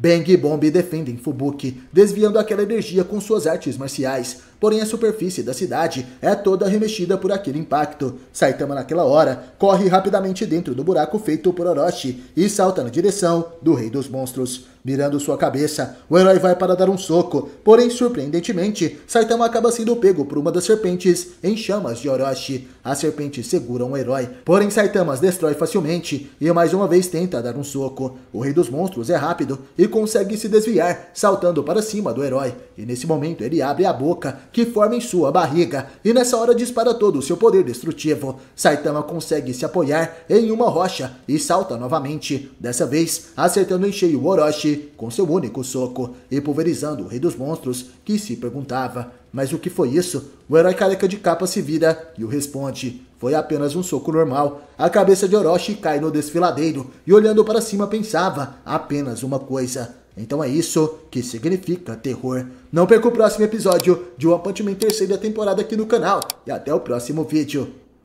Bang e Bomb defendem Fubuki, desviando aquela energia com suas artes marciais, porém a superfície da cidade é toda remexida por aquele impacto. Saitama naquela hora corre rapidamente dentro do buraco feito por Orochi e salta na direção do Rei dos Monstros. Mirando sua cabeça, o herói vai para dar um soco, porém, surpreendentemente, Saitama acaba sendo pego por uma das serpentes em chamas de Orochi. As serpentes seguram o herói, porém Saitama as destrói facilmente e mais uma vez tenta dar um soco. O Rei dos Monstros é rápido e consegue se desviar, saltando para cima do herói. E nesse momento ele abre a boca, que forma em sua barriga, e nessa hora dispara todo o seu poder destrutivo. Saitama consegue se apoiar em uma rocha e salta novamente, dessa vez acertando em cheio o Orochi com seu único soco e pulverizando o Rei dos Monstros, que se perguntava: mas o que foi isso? O herói careca de capa se vira e o responde: foi apenas um soco normal. A cabeça de Orochi cai no desfiladeiro e olhando para cima pensava apenas uma coisa: então é isso que significa terror. Não perca o próximo episódio de One Punch Man terceira temporada aqui no canal e até o próximo vídeo.